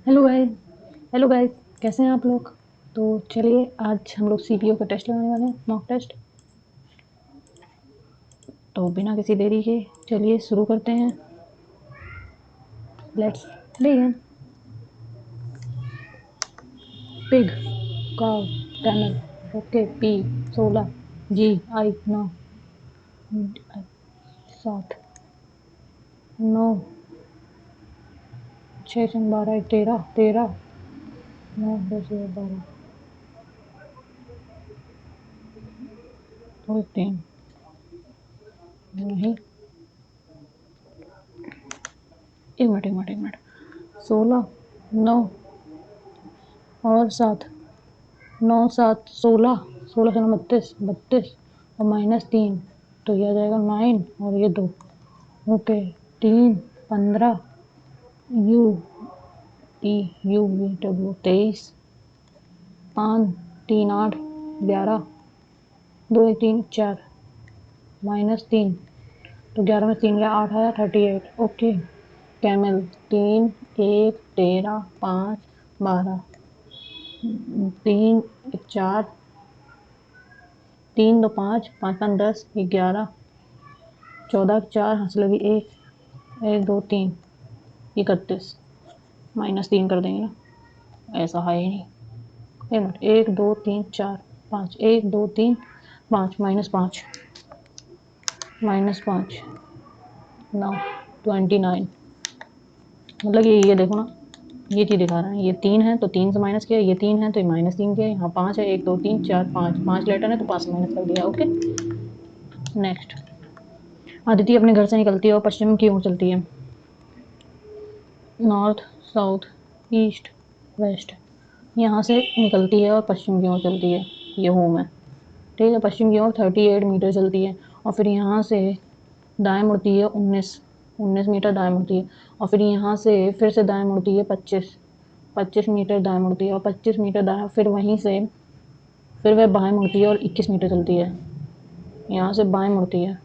Hello guys. Hello guys, कैसे हैं आप लोग? तो चलिए आज हम लोग सीपीयू का टेस्ट लगाने वाले हैं, मॉक टेस्ट। तो बिना किसी देरी के चलिए शुरू करते हैं। Let's begin. Pig, cow, camel, okay, P 16, G I 9, 7, 9, 6 12, 13, 13, 9 10 12 और 3 नहीं, एक मिनट 16, 9 और 7, 9 7 16, 16 से 9 32, 32 और -3, तो ये आ जाएगा 9 और ये 2, okay. 3 15, U T U V W 23, 5 3 8 11, 2 1 3 4, -3, तो 11 में 3 गया 8 आया 38, ओके। कैमल 3 1 13 5 12, 3 4, 3 2 5 5 5 10 11, 14 4 हंस लगी 1 1 2 3 31, -3 कर देंगे ना, ऐसा है ही नहीं। एक मिनट, 1 2 3 4 5, 1 2 3 5, -5, -5 9 29, मतलब ये देखो ना, ये चीज़ दिखा रहा है, ये 3 है तो 3 से माइनस किया, ये 3 है तो -3 किया, यहाँ 5 है, 1 2 3 4 5, 5 लेटर है तो 5 से माइनस कर दिया, ओके। नेक्स्ट, अदिति अपने घर से निकलती है और पश्चिम की ओर चलती है। नॉर्थ, साउथ, ईस्ट, वेस्ट, यहाँ से निकलती है और पश्चिम की ओर चलती है, ये होम है, ठीक है। पश्चिम की ओर 38 मीटर चलती है और फिर यहाँ से दाएं मुड़ती है 19 मीटर दाएं मुड़ती है, और फिर यहाँ से फिर से दाएं मुड़ती है 25 मीटर दाएं मुड़ती है, और 25 मीटर दाएं, फिर वहीं से फिर वह बाएं मुड़ती है और 21 मीटर चलती है, यहाँ से बाएं मुड़ती है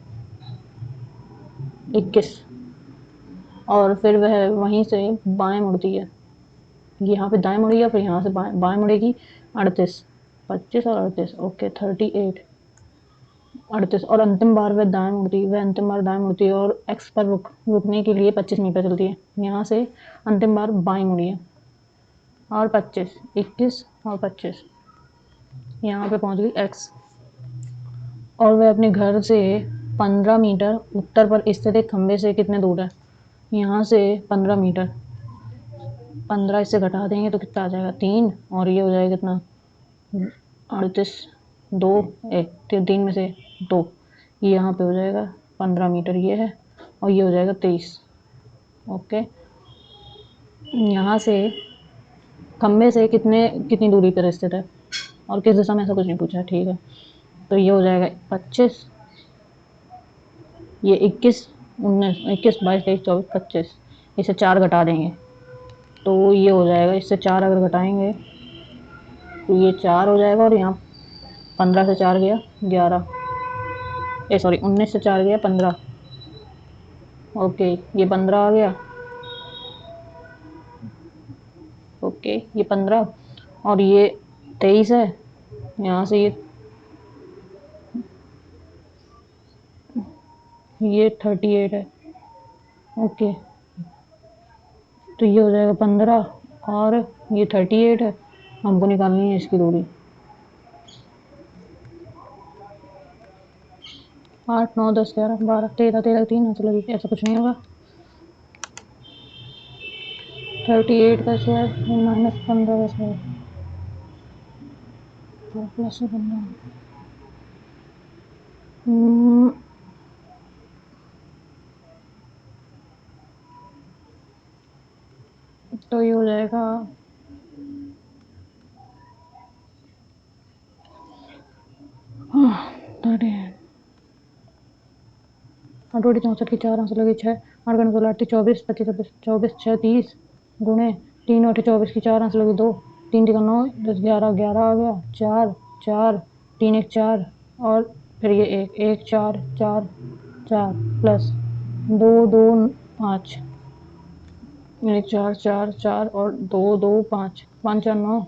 21, और फिर वह वहीं से बाएं मुड़ती है, यहाँ पे दाएं मुड़ेगी, फिर यहाँ से बाएं मुड़ेगी 38, 25 और 38, ओके 38, 38, और अंतिम बार वह अंतिम बार दाएं मुड़ती है और एक्स पर रुकने के लिए 25 मीटर चलती है, यहाँ से अंतिम बार बाएं मुड़ी है और 25, 21 और 25, यहाँ पे पहुँच गई एक्स, और वह अपने घर से 15 मीटर उत्तर पर स्थित एक खंबे से कितने दूर है? यहाँ से 15 मीटर, 15 इससे घटा देंगे तो कितना आ जाएगा 3, और ये हो जाएगा कितना 38, 2 1 3 में से 2, ये यहाँ पे हो जाएगा 15 मीटर ये है, और ये हो जाएगा 23, ओके। यहाँ से खंबे से कितनी दूरी पर स्थित है और किस दिशा में, ऐसा कुछ नहीं पूछा, ठीक है। तो ये हो जाएगा 25, ये 21 19 21 22 23 24 25, इसे 4 घटा देंगे तो ये हो जाएगा, इससे 4 अगर घटाएंगे तो ये 4 हो जाएगा, और यहाँ 15 से 4 गया 11, 19 से 4 गया 15, ओके ये 15 आ गया, ओके ये 15, और ये 23 है, यहाँ से ये 38 है, ओके। तो ये हो जाएगा 15 और ये 38 है, हमको निकालनी है इसकी दूरी। 8 9 10 11 12 13 13 3 चलो ऐसा कुछ नहीं होगा। 38 का स्क्वायर -15 का स्क्वायर प्लस 15, तो ये हो जाएगा 38 64 की 4 आंसर लगे 6 8 गण 16 8 24 25 26 24 6 30 गुणे 3 8 24 की 4 आंसर लगे 2 3 3 9 10 11 11 आ गया 4 4 3 1 4, और फिर ये 1 1 4 4 4 प्लस 2 2 5, एक 4 4 4 और 2 2 5 5 4 9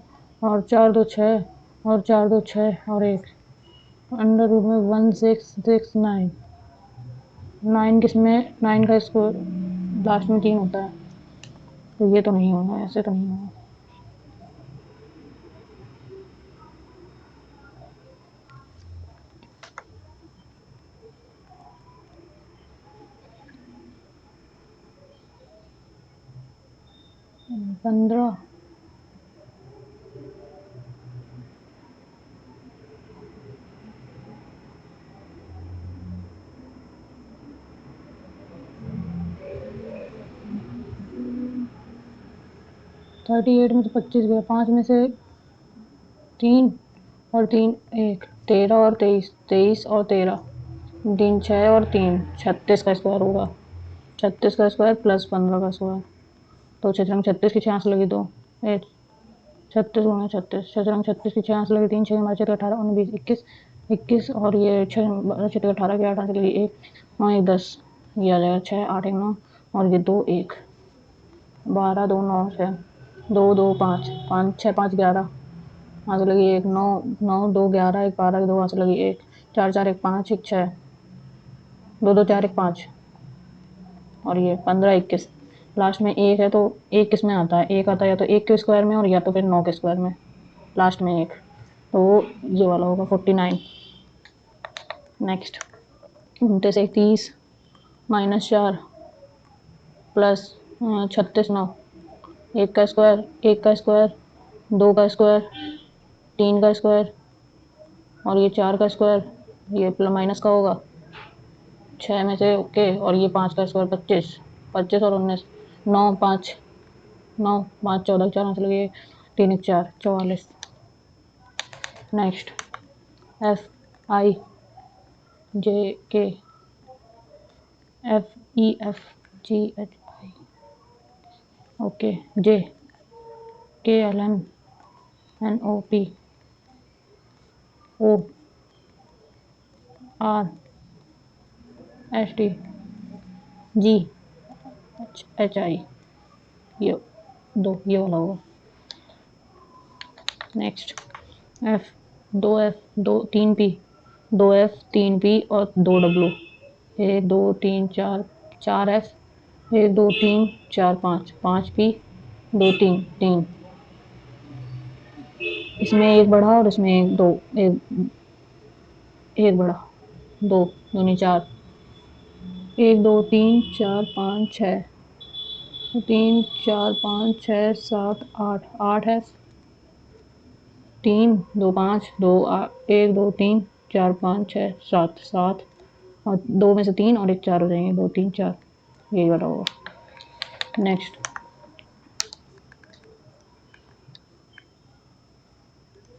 और 4 2 6 और 4 2 6 और 1 अंडर रूट में 1 6 6 9 9 किसमें 9 का स्क्वायर लास्ट में 3 होता है, तो ये तो नहीं होगा, ऐसे तो नहीं होगा। पंद्रह 38 में तो 25 गया, 5 में से 3 और 3 1 13 और 23 23 और 13 3 6 और 3 36 का स्क्वायर होगा, 36 का स्क्वायर प्लस 15 का स्क्वायर, तो छः 36 की 6 लगी 2 एक 36 गुना 36 छः 36 की 6 लगी 3 6 हमारे 18 19 21 21 और ये 6 6 18 के 8 से लगी 1 9 1 10, ये आ जाएगा 6 8 1 9 और ये 2 1 12 2 9 6 2 2 5 5 6 5 11 वहाँ से लगी 1 9 9 2 11 1 12 2 वहाँ से लगी 1 4 4 1 5 1 6 2 2 4 1 5 और ये 15 21 लास्ट में 1 है, तो 1 किस में आता है, 1 आता है या तो 1 के स्क्वायर में और या तो फिर 9 के स्क्वायर में, लास्ट में 1, तो ये वाला होगा 49। नेक्स्ट 29 1 30 -4 प्लस 36 9 1 का स्क्वायर 1 का स्क्वायर 2 का स्क्वायर 3 का स्क्वायर और ये 4 का स्क्वायर, ये प्लस माइनस का होगा 6 में से, ओके, और ये 5 का स्क्वायर 25 25 और 19 9 5 9 5 14 4 से लगे 3 1 4 44। Next F I J K F E F G H I, okay, J K L M N O P O R S T G H H I, ये ये वाला होगा। Next F 3 P 2 F 3 P और 2 W 1 2 3 4 4 F 1 2 3 4 5 5 P 2 3 3, इसमें एक बढ़ा और इसमें एक दो एक बढ़ा 2 दूनी 4 1 2 3 4 5 6 3 4 5 6 7 8 8 है 3 2 5 2 1 2 3 4 5 6 7 7 और 2 में से 3 और एक 4 हो जाएंगे 2 3 4, यही वाला होगा। नेक्स्ट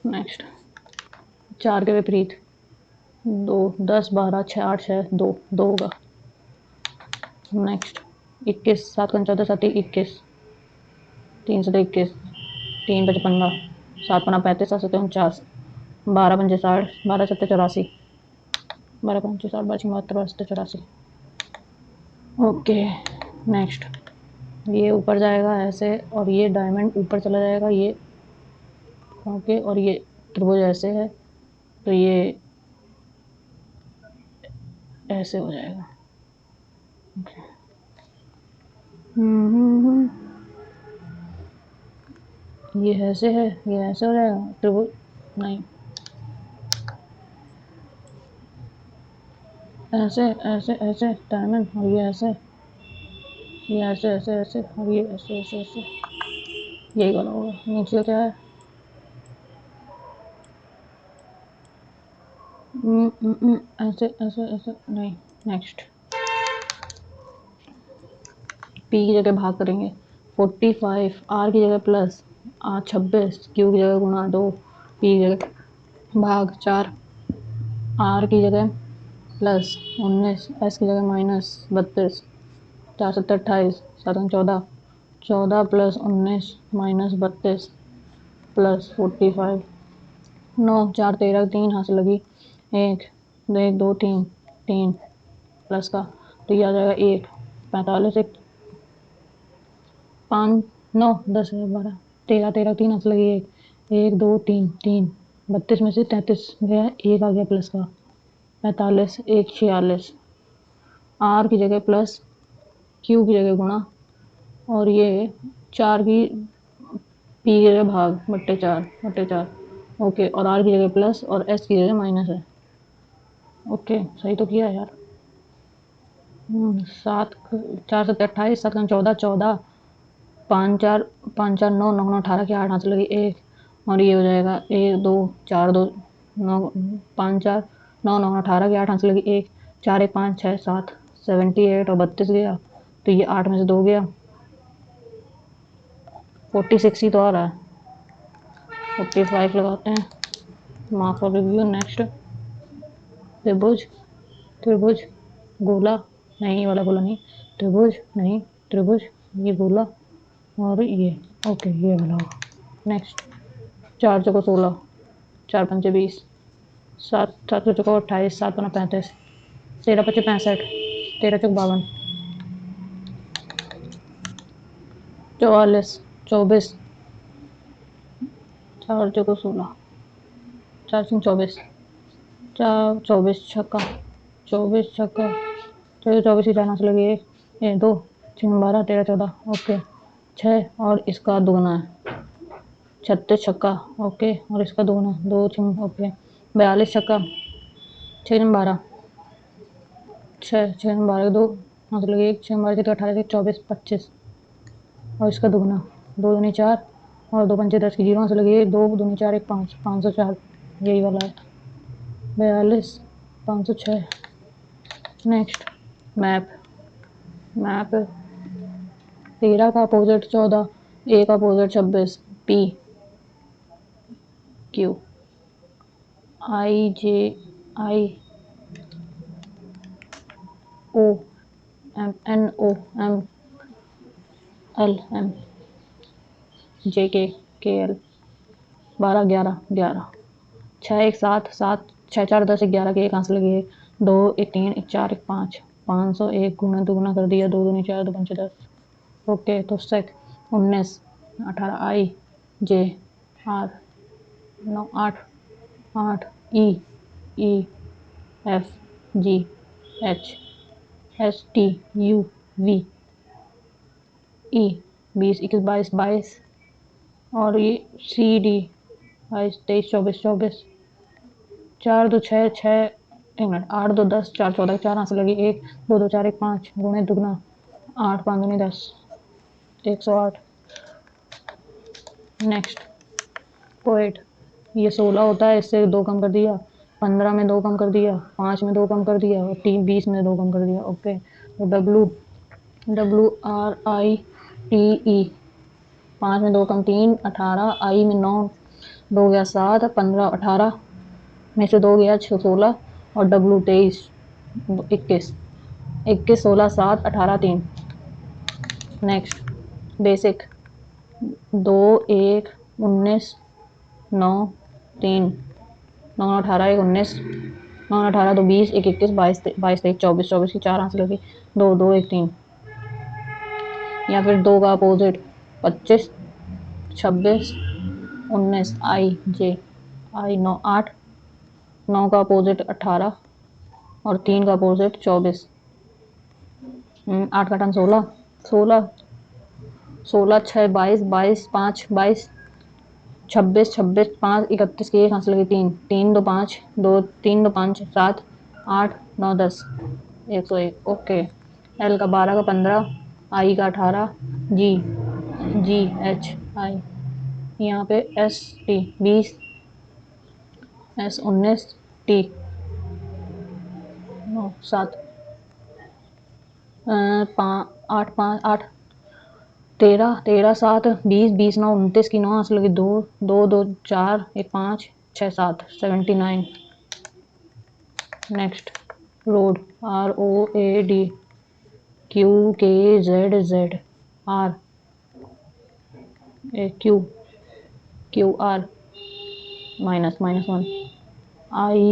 नेक्स्ट 4 के विपरीत 2 10 12 6 8 6 2 2 होगा। Next 21 7 14 7 21 3 7 21 3 5 15 7 5 35 7 7 49 12 5 60 12 7 84 12 5 60 12 72 12 7 84, okay. नेक्स्ट ये ऊपर जाएगा ऐसे और ये डायमंड ऊपर चला जाएगा, ये ओके, और ये त्रिभुज ऐसे है तो ये ऐसे हो जाएगा, ओके। ये ऐसे है, ये ऐसे हो जाएगा त्रिभुज, नहीं ऐसे ऐसे ऐसे डायमंड, और ये ऐसे ऐसे ऐसे और ये ऐसे ऐसे ऐसे, यही वाला होगा। नीचे क्या है, ऐसे ऐसे ऐसे नहीं। नेक्स्ट पी की जगह भाग करेंगे 45 आर की जगह प्लस 26 क्यू की जगह गुणा 2 पी की जगह भाग 4 आर की जगह प्लस 19 एस की जगह माइनस 32 4 7 28 7 14 14 प्लस 19 माइनस 32 प्लस 45 9 4 13 3 हाथ से लगी 1 1 2 3 3 प्लस का, तो ये आ जाएगा 1 45 1 5 9 10 12 13 13 3 हाथ लगी 1 2 3 3 32 में से 33 गया, 1 आ गया प्लस का 45 1 46 आर की जगह प्लस क्यू की जगह गुणा और ये 4 की पी की जगह भाग बट्टे 4 ओके और आर की जगह प्लस और एस की जगह माइनस है। ओके सही तो किया यार। 7 4 7 28 7 14 14 5 4 5 4 9 9 18 के 8 हाथ लगी 1 और ये हो जाएगा 1 2 4 2 9 5 4 9 9 18 के 8 हाथ लगी 1 4 1 5 6 7 78 और 32 गया तो ये 8 में से 2 गया 46 ही तो आ रहा है। 45 लगाते हैं। Mark for review. नेक्स्ट त्रिभुज त्रिभुज गोला नहीं, ये वाला गोला नहीं, त्रिभुज नहीं, त्रिभुज ये गोला और ये ओके ये वाला। नेक्स्ट 4 चौको 16 4 पंचे 20 7 7 चौको 28 7 पंजा 35 13 पच्चे 65 13 चौक 52 44 24 4 चौको 16 4 सिंह 24 4 24 छक्का 24 छक्का 24 की 4 हाथ लगी 1 2 6 12 13 14 ओके 6 और इसका दुगना है 36 छक्का ओके और इसका दुगना 2 6 ओके 42 छक्का 6 12 6 6 12 2 हाथ लगे 1 6 12 18 24 25 और इसका दुगना 2 दूनी 4 और 2 पंचे 10 की 0 हाथ लगे 2 दूनी 4 1 5 504 यही वाला है 42 506। नेक्स्ट मैप मैप 13 का अपोजिट 14 ए का opposite 26 P Q I J I O M N O M L M J K L 12 11 11 6 1 7 7 6 4 10 11 के 1 हाथ लगे 2 1 3 1 4 1 5 501 गुना दुगुना कर दिया 2 दूनी 4 2 पंचे 10 ओके तो सेक 19 18 I J R 9 8 8 E E F G H S T U V E 20 21 22 22 और ये सी डी 22 23 24 24 4 2 6 6 1 मिनट 8 2 10 4 14 4 हाथ लगी 1 2 2 4 1 5 गुणे दुगना 8 5 दूनी 10 108। नेक्स्ट पोएट ये 16 होता है, इससे 2 कम कर दिया 15 में 2 कम कर दिया 5 में 2 कम कर दिया और 20 में 2 कम कर दिया। ओके तो W W R I T E 5 में 2 कम 3 18 आई में 9 2 गया 7 15 18 में से 2 गया 16 और डब्लू 23 21 21 16 7 18 3। नेक्स्ट बेसिक 2 1 19 9 3 9 18 1 19 9 18 2 20 1 21 22 22 23 24 24 की 4 हाथ लगी 2 2 1 3 या फिर 2 का अपोजिट 25 26 19 आई जे आई 9 8 9 का अपोजिट 18 और 3 का अपोजिट 24 8 का टन 16 16 16 6 22 22 5 22 26 26 5 31 की 1 हाथ लगी 3 3 2 5 2 3 2 5 7 8 9 10 101 ओके। एल का 12 का 15 आई का 18 जी जी एच आई यहाँ पे एस टी 20 एस 19 टी 9 7 8 5 8 13 13 7 20 20 9 29 की 9 हाथ लगी 2 2 2 4 1 5 6 7 79। Next road R O A D Q K Z Z R A Q Q R minus minus 1 I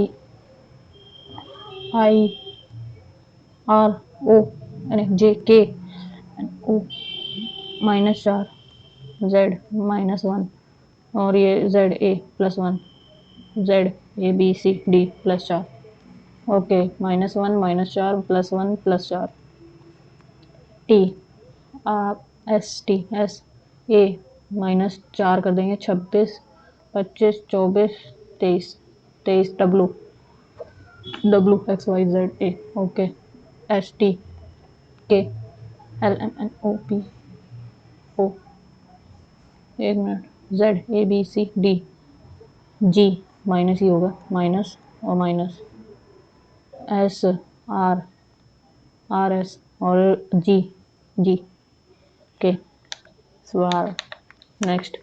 I R O J K O -4, Z -1, और ये ZA +1, ZABCD +4। ओके, -1 -4 +1 +4। T आप ST S A -4 कर देंगे, 26 25 24 23 23 W X Y Z A। Okay, ST K LMNOP O, एक minute, ZABCD G minus ही होगा, minus और minus, SRS और G के स्वार। नेक्स्ट,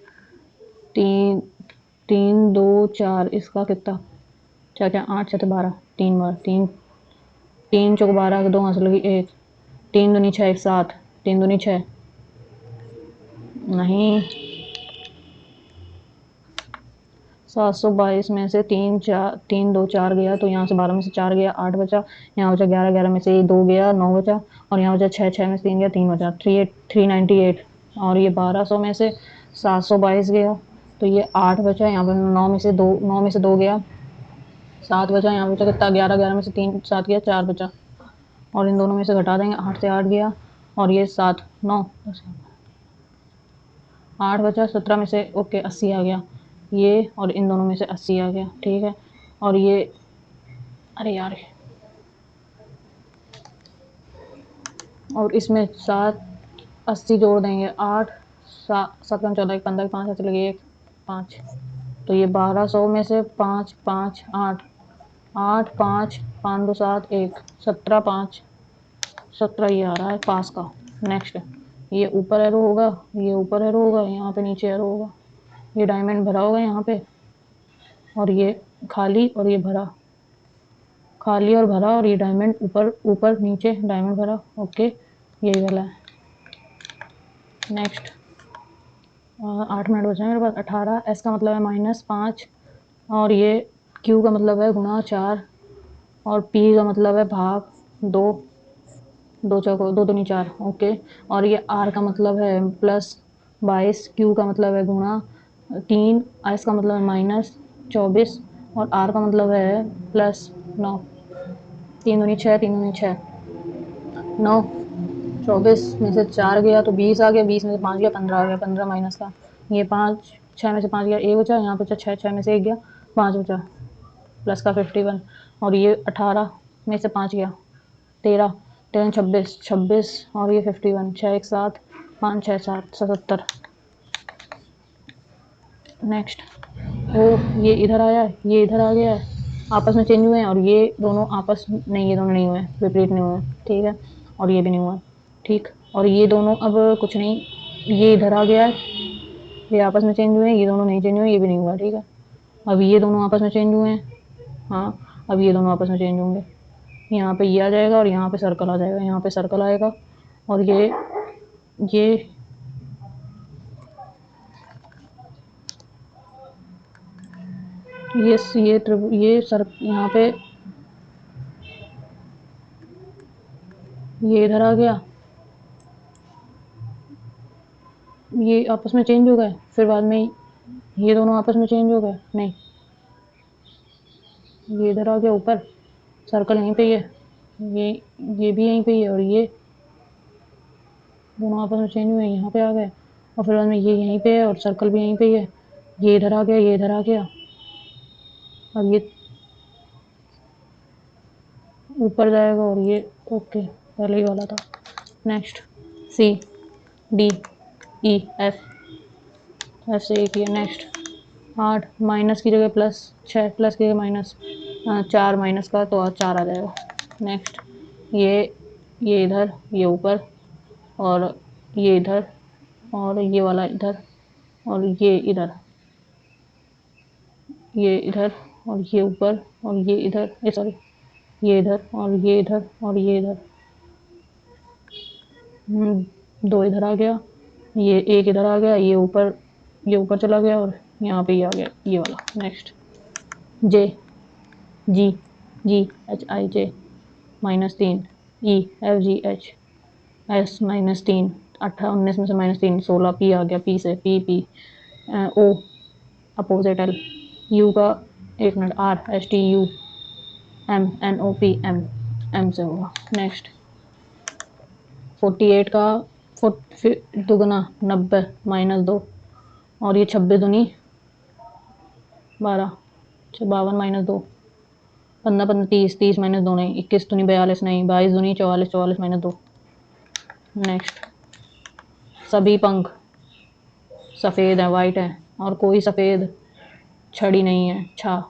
3 3 2 4, इसका कितना, क्या क्या, 8 7 12, 3 बार, 3 3 चौक 12, 2 हाथ लगी 1, 3 दूनी 6 1 7, 3 दूनी 6, नहीं, 722 में से 3 2 4 गया, तो यहाँ से 12 में से 4 गया, 8 बचा, यहाँ बचा 11 11 में से 2 गया, 9 बचा, और यहाँ बचा 6 6 में से 3 गया, 3 बचा, 398। और ये 1200 में से 722 गया, तो ये 8 बचा, यहाँ पर 9 में से 2 गया, 7 बचा, यहाँ बचा कितना, 11 11 में से 3 7 गया, 4 बचा, और इन दोनों में से घटा देंगे, 8 से 8 गया, और ये 7 9 8 बचा, 17 में से ओके 80 आ गया, ये और इन दोनों में से 80 आ गया, ठीक है। और ये, अरे यार, और इसमें 7 80 जोड़ देंगे, 8 7 7 14 15 5 ऐसे लगे 1 5, तो ये 1200 में से 5 5 8 8 5 5 2 7 1 17 5 17, ये आ रहा है पास का। नेक्स्ट, ये ऊपर एरो होगा, ये ऊपर एरो होगा, यहाँ पे नीचे एरो होगा, ये डायमंड भरा होगा यहाँ पे, और ये खाली, और ये भरा, खाली और भरा, और ये डायमंड ऊपर ऊपर नीचे डायमंड भरा। ओके, यही वाला है। नेक्स्ट, 8 मिनट बचे हैं मेरे पास। 18, S का मतलब है -5, और ये Q का मतलब है ×4, और P का मतलब है भाग 2, 2 चौको 2 दूनी 4। ओके, और ये R का मतलब है +22, Q का मतलब है ×3, S का मतलब है -24, और R का मतलब है +9। 3 दूनी 6, 3 दूनी 6, 9, 24 में से 4 गया तो 20 आ गया, 20 में से 5 गया 15 आ गया, 15 माइनस का, ये 5 6 में से 5 गया, 1 बचा, यहाँ बचा 6 6 में से 1 गया, 5 बचा, प्लस का 51, और ये 18 में से 5 गया 13 13 26 26, और ये 51, 6 1 7 5 6 7 77। नेक्स्ट, ओ, ये इधर आया, ये इधर आ गया है, आपस में चेंज हुए हैं, और ये दोनों आपस नहीं, ये दोनों नहीं हुए, विपरीत नहीं हुए, ठीक है, और ये भी नहीं हुआ, ठीक, और ये दोनों अब कुछ नहीं, ये इधर आ गया है, ये आपस में चेंज हुए हैं, ये दोनों नहीं चेंज हुए, ये भी नहीं हुआ, ठीक है। अब ये दोनों आपस में चेंज हुए हैं, हाँ, अब ये दोनों आपस में चेंज होंगे, यहाँ पे ये आ जाएगा, और यहाँ पे सर्कल आ जाएगा, यहाँ पे सर्कल आएगा, और ये ये सर यहाँ पे ये इधर आ गया, ये आपस में चेंज हो गए, फिर बाद में ये दोनों आपस में चेंज हो गए, नहीं, ये इधर आ गया ऊपर, सर्कल यहीं पे ही है, ये भी यहीं पे ही है, और ये दोनों आपस में चेंज हुए, यहाँ पे आ गए, और फिर बाद में ये यहीं पे है, और सर्कल भी यहीं पे ही है, ये इधर आ गया, ये इधर आ गया, अब ये ऊपर जाएगा, और ये ओके, पहले ही वाला था। नेक्स्ट, CDEF से एक ही है। नेक्स्ट, 8 माइनस की जगह प्लस, 6 प्लस की जगह माइनस, 4 माइनस का तो 4 आ जाएगा। नेक्स्ट, ये इधर, ये ऊपर, और ये इधर, और ये वाला इधर, और ये इधर, ये इधर, और ये ऊपर, और ये इधर, ये सॉरी, ये इधर, और ये इधर, और ये इधर, 2 इधर आ गया, ये एक इधर आ गया, ये ऊपर चला गया, और यहाँ पे ये आ गया, ये वाला। Next, J G G H I J -3, E F G H S -3, 19 में से -3 16 पी आ गया, पी से P P O opposite L, U का 1 minute R S T U M N O P M M से होगा। Next 48 का दुगना 90 -2 और ये 26 दूनी 12 52 -2 15 15 30 30 -2 नहीं, 21 दूनी 42 नहीं, 22 दूनी 44 44 -2। नेक्स्ट सभी पंख सफ़ेद है, वाइट है, और कोई सफ़ेद छड़ी नहीं है, छा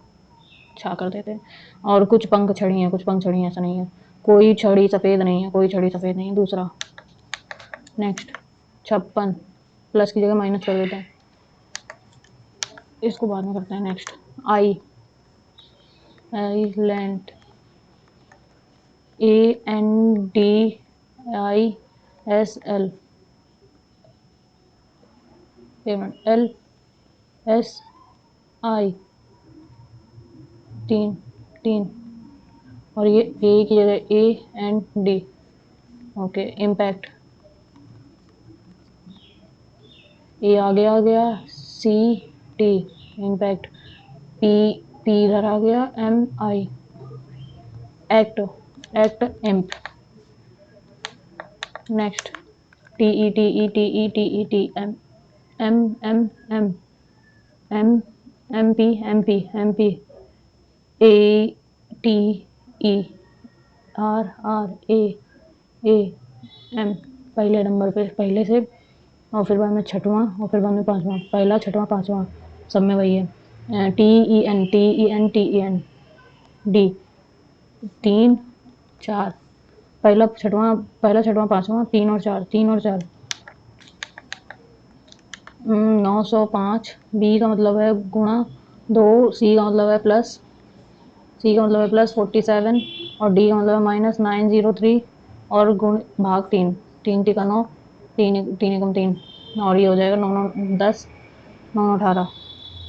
कर देते हैं। और कुछ पंख छड़ी हैं, कुछ पंख छड़ी हैं, ऐसा नहीं है। कोई छड़ी सफ़ेद नहीं है, कोई छड़ी सफ़ेद नहीं है। दूसरा नेक्स्ट 56 प्लस की जगह माइनस कर देते हैं, इसको बाद में करते हैं। नेक्स्ट आइलैंड ANDISL LSI 3 और ये ए की जगह AND। ओके इम्पैक्ट ए आगे आ गया, CT इम्पैक्ट, पी इधर आ गया, MI act imp. Next TETETETET MP ATERRAAM पहले नंबर पे, पहले से, और फिर बाद में छठवां, और फिर बाद में पांचवां, पहला छठवां पांचवां सब में वही है। TEN D 3 4 पहला छठवां पांचवां 3 और 4 905 बी का मतलब है गुणा 2, सी का मतलब है प्लस 47 और डी का मतलब है -903 और गुण भाग 3 3 × 9 3 3 एकम 3 और ये हो जाएगा 9 9 10 9 18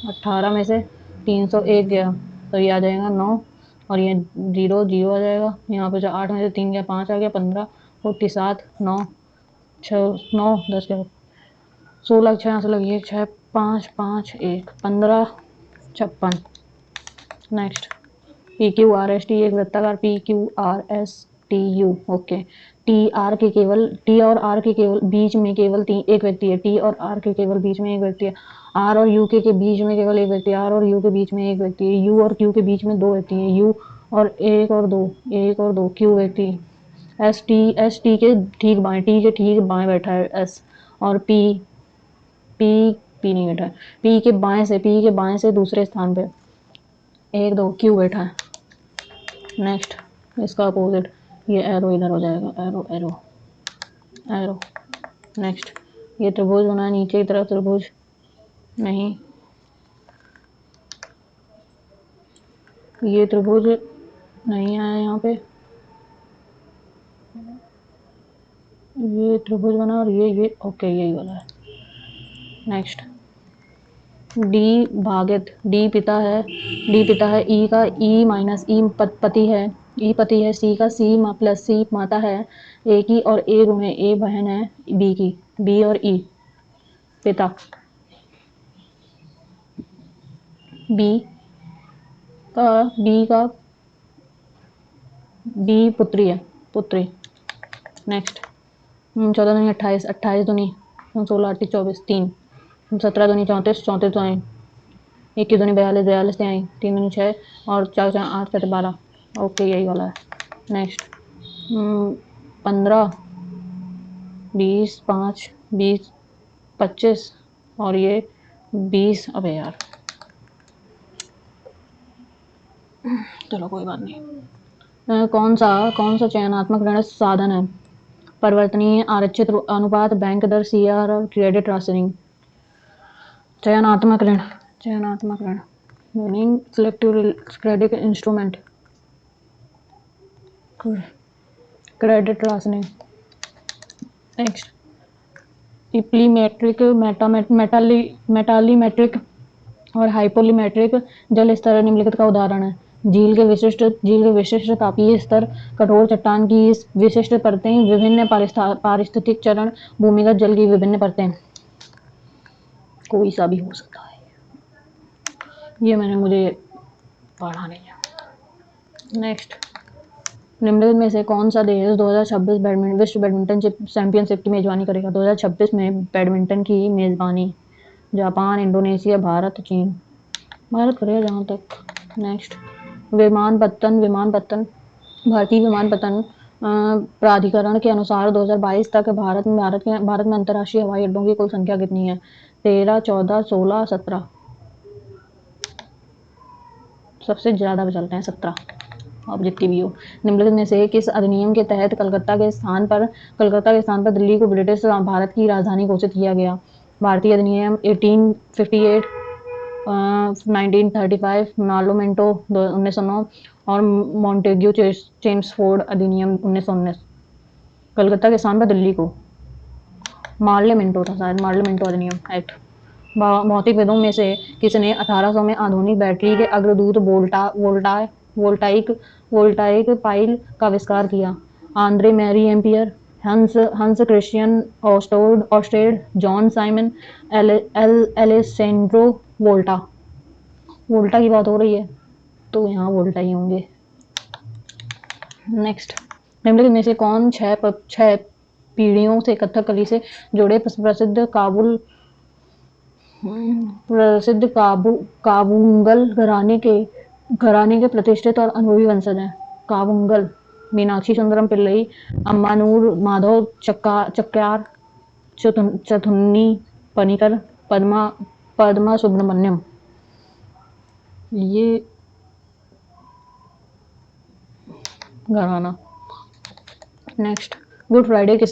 18 में से 301 गया तो ये आ जाएगा 9 और ये 0 0 आ जाएगा। यहाँ पे जो 8 में से 3 गया 5 आ गया 15 47 9 6 9 10 गया 16 6 यहाँ से लगी 6 5 5 1 15 56। नेक्स्ट PQRST एक वृत्ताकार PQRSTU। ओके टी और आर के केवल बीच में केवल एक व्यक्ति है, टी और आर के केवल बीच में एक व्यक्ति है, आर और यू के बीच में केवल एक व्यक्ति है, आर और यू के बीच में एक व्यक्ति है, यू और क्यू के बीच में 2 व्यक्ति हैं, यू और एक और दो क्यू व्यक्ति, एस टी के ठीक बाएं, टी के ठीक बाएं बैठा है एस, और पी नहीं बैठा है, पी के बाएं से दूसरे स्थान पे 1 2 क्यू बैठा है। नेक्स्ट इसका अपोजिट ये एरो इधर हो जाएगा, एरो। नेक्स्ट ये त्रिभुज बना है नीचे की तरफ, त्रिभुज नहीं, ये त्रिभुज नहीं आया यहाँ पे, ये त्रिभुज बना और ये ओके यही वाला है। नेक्स्ट डी भागित डी पिता है ई का ई माइनस ई पति है, सी का सी प्लस सी माता है, ए की और ए गुणे ए बहन है बी की, बी और ई पिता, बी पुत्री है, पुत्री। नेक्स्ट 14 दूनी 28 28 दूनी 16 28 24 3 17 दूनी 34 34 तो आई, 21 दूनी 42 42 से आई, 3 दूनी 6 और 4 4 8 7 12। ओके यही वाला है। नेक्स्ट 15 20 5 20 25 और ये 20। अबे यार चलो कोई बात नहीं। कौन सा चयनात्मक ऋण साधन है? परिवर्तनीय आरक्षित अनुपात, बैंक दर, CR और क्रेडिट राशनिंग। चयनात्मक ऋण meaning selective credit instrument, credit rationing. Next epilimnetic, metalimnetic और हाइपोलीमेट्रिक जल स्तर निम्नलिखित का उदाहरण है। झील के विशिष्ट तापीय स्तर, कठोर चट्टान की विशिष्ट परतें, विभिन्न पारिस्थितिक चरण, भूमिगत जल की विभिन्न परतें। कोई सा भी हो सकता है, ये मैंने मुझे पढ़ा नहीं है। नेक्स्ट, निम्नलिखित में से कौन सा देश 2026 विश्व बैडमिंटन चैंपियनशिप की मेजबानी करेगा? 2026 में बैडमिंटन की मेजबानी जापान, इंडोनेशिया, भारत, चीन। भारत करेगा जहाँ तक। नेक्स्ट, विमानपत्तन भारतीय विमानपत्तन प्राधिकरण के अनुसार 2022 तक भारत में अंतर्राष्ट्रीय हवाई अड्डों की कुल संख्या कितनी है? 13, 14, 16, 17। सबसे ज्यादा चलते हैं 17, अब जितनी भी हो। निम्नलिखित में से किस अधिनियम के तहत कलकत्ता के स्थान पर दिल्ली को ब्रिटिश भारत की राजधानी घोषित किया गया? भारतीय अधिनियम 1858, 1935, पार्लियामेंटो 1909 और मॉन्टेग्यू चेम्सफोर्ड अधिनियम 1919। कलकत्ता के स्थान पर दिल्ली को पार्लियामेंटो था शायद, पार्लियामेंटो अधिनियम एक्ट। भौतिकविदों में से किसने 1800 में आधुनिक बैटरी के अग्रदूत वोल्टाइक पाइल का आविष्कार किया? Andre Marie Ampere, Hans Christian Oersted, John Simon, Alessandro Volta. Volta की बात हो रही है तो यहाँ वोल्टा ही होंगे। नेक्स्ट, निम्नलिखित में से कौन छह पीढ़ियों से कथकली से जुड़े प्रसिद्ध काबुंगल घराने के प्रतिष्ठित और अनुभवी वंशज हैं? काबुंगल, मीनाक्षी सुंदरम पिल्लई, अम्मानूर माधव चक्यार, चथुन्नी पनिकर, पद्मा सुब्रमण्यम। ये घराना। नेक्स्ट, गुड फ्राइडे का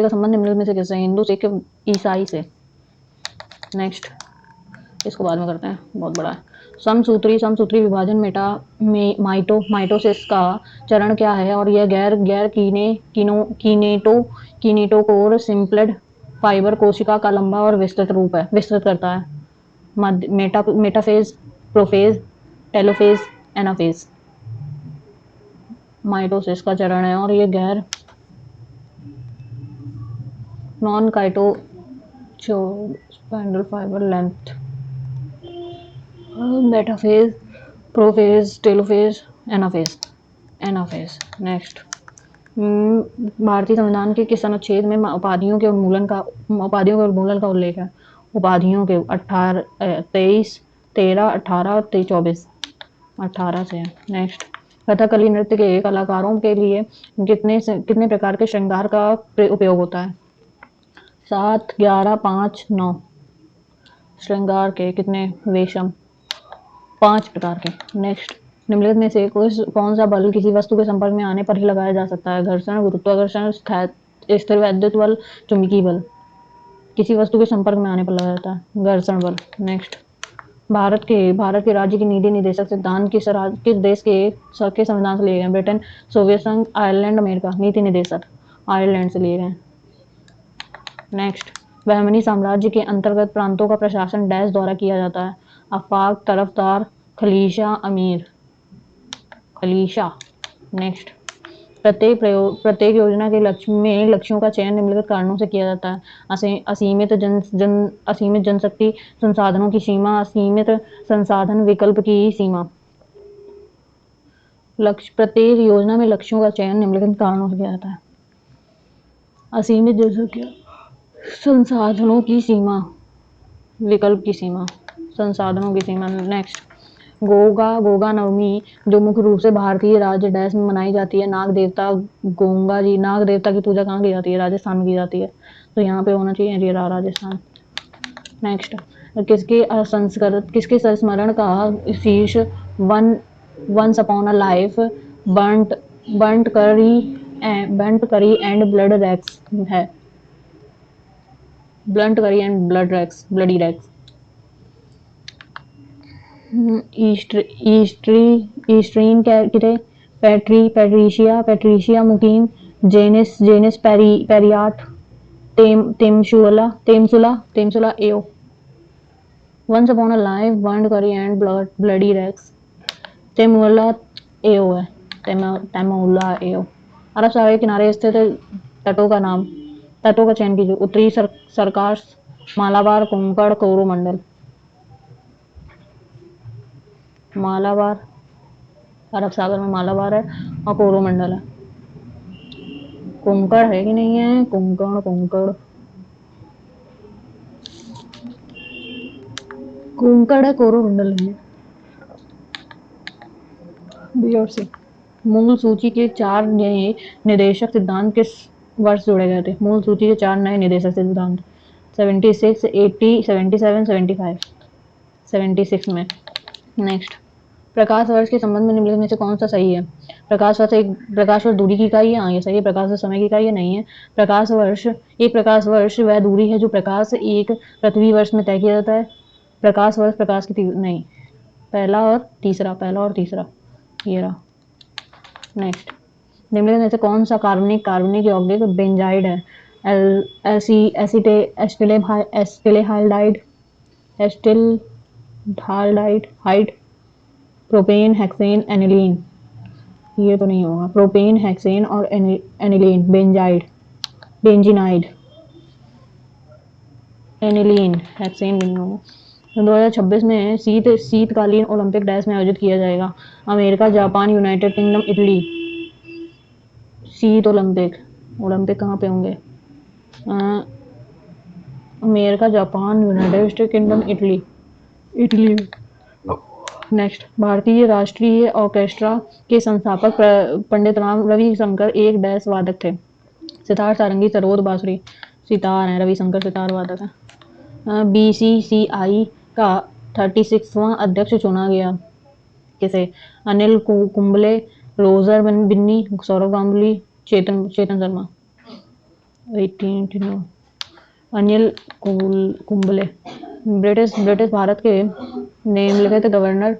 संबंध निम्नलिखित में से किससे? हिंदू, सिख, ईसाई से। नेक्स्ट, इसको बाद में करते हैं, बहुत बड़ा है। समसूत्री विभाजन माइटोसिस का चरण क्या है और यह गैर कीनेटोकोर सिंपलेड फाइबर कोशिका का लंबा और विस्तृत करता है? Metaphase, prophase, telophase, anaphase. Mitosis का चरण है और ये गैर non Kyoto spindle fibre length. Metaphase, prophase, telophase, anaphase. Next, भारतीय संविधान के किस अनुच्छेद में उपाधियों के उन्मूलन का उल्लेख है? उपाधियों के 23, 13, 18, 24। 18 से है। नेक्स्ट, कथकली नृत्य के कलाकारों के लिए कितने प्रकार के श्रृंगार का उपयोग होता है? 7, 11, 5, 9। श्रृंगार के कितने? वेशम 5 प्रकार के। नेक्स्ट, निम्नलिखित में से कौन सा बल किसी वस्तु के संपर्क में आने पर ही लगाया जा सकता है? घर्षण, गुरुत्वाकर्षण, स्थिर वैद्युत बल, चुंबकीय बल। किसी वस्तु के संपर्क में आने पर लगाया जाता है घर्षण बल। नेक्स्ट, भारत के राज्य के नीति निदेशक सिद्धांत किस देश के संविधान से लिए गए? ब्रिटेन, सोवियत संघ, आयरलैंड, अमेरिका। नीति निदेशक आयरलैंड से लिए गए। नेक्स्ट, बहमनी साम्राज्य के अंतर्गत प्रांतों का प्रशासन डैश द्वारा किया जाता है? आफाक, तरफदार, खलीशा, अमीर। खलीशा। नेक्स्ट, प्रत्येक योजना के लक्ष्यों का चयन निम्नलिखित कारणों से किया जाता है? असीमित जनशक्ति संसाधनों की सीमा, असीमित संसाधन विकल्प की सीमा। प्रत्येक योजना में लक्ष्यों का चयन निम्नलिखित कारणों से किया जाता है? असीमित जनसंख्या, संसाधनों की सीमा, विकल्प की सीमा, संसाधनों की सीमा। नेक्स्ट, गोगा नवमी जो मुख्य रूप से भारतीय राज्य डैश में मनाई जाती है? नाग देवता गोंगा जी। नाग देवता की पूजा कहाँ की जाती है? राजस्थान में की जाती है, तो यहाँ पे होना चाहिए राजस्थान। नेक्स्ट, किसके संस्मरण का शीर्ष once upon a life, burnt curry and blood rags है? Blunt curry and bloody rags. Easterine Kire, Patricia Mukhim, Janice Pariat, Temsula Ao. Once upon a life, burnt curry and bloody rags. Temsula Ao है, तेमुला एओ। अरब सागर के किनारे स्थित तटों का नाम, तटों का चयन कीजिए। उत्तरी सरकार्स, मालाबार, कोंकण, कोरोमंडल। मालाबार, अरब सागर में मालाबार है और कोरोमंडल है। कोंकण है कि नहीं है? कोंकण, कोंकण, कोंकण है, कोरोमंडल नहीं है। बी और सी। मूल सूची के 4 नए निदेशक सिद्धांत किस वर्ष जोड़े गए थे? मूल सूची के 4 नए निदेशक सिद्धांत 76, 80, 77, 75। 76 में। नेक्स्ट, प्रकाश वर्ष के संबंध में निम्नलिखित में से कौन सा सही है? प्रकाश वर्ष दूरी की इकाई है, हाँ ये सही है। प्रकाश वर्ष समय की इकाई है, नहीं है। प्रकाश वर्ष वह दूरी है जो प्रकाश एक पृथ्वी वर्ष में तय किया जाता है। प्रकाश वर्ष प्रकाश की नहीं, पहला और तीसरा ये रहा। नेक्स्ट, निम्नलिखित में से कौन सा कार्बनिक यौगिक बेंजाइड है? Acetaldehyde, acetaldehyde, propane, hexane, aniline. ये तो नहीं होगा। प्रोपेन, हेक्सेन और एनिलीन। बेंजीनाइड, एनिलीन, हेक्सेन भी नहीं होगा। 2026 में शीतकालीन ओलंपिक डैश में आयोजित किया जाएगा? America, Japan, United kingdom, Italy. शीत ओलंपिक, ओलंपिक कहाँ पे होंगे? America, Japan, United state kingdom, Italy. Italy. Next, भारतीय राष्ट्रीय ऑर्केस्ट्रा के संस्थापक पंडित राम रविशंकर एक डैश वादक थे? सितार, सारंगी, सरोद, बांसुरी। सितार है, रविशंकर सितार वादक है। बीसीसीआई का 36वां अध्यक्ष चुना गया? किसे? अनिल कुंबले, रोजर बिन्नी, सौरभ गांगुली, चेतन शर्मा। 18 अनिल कुंबले। ब्रिटिश भारत के निम्नलिखित गवर्नर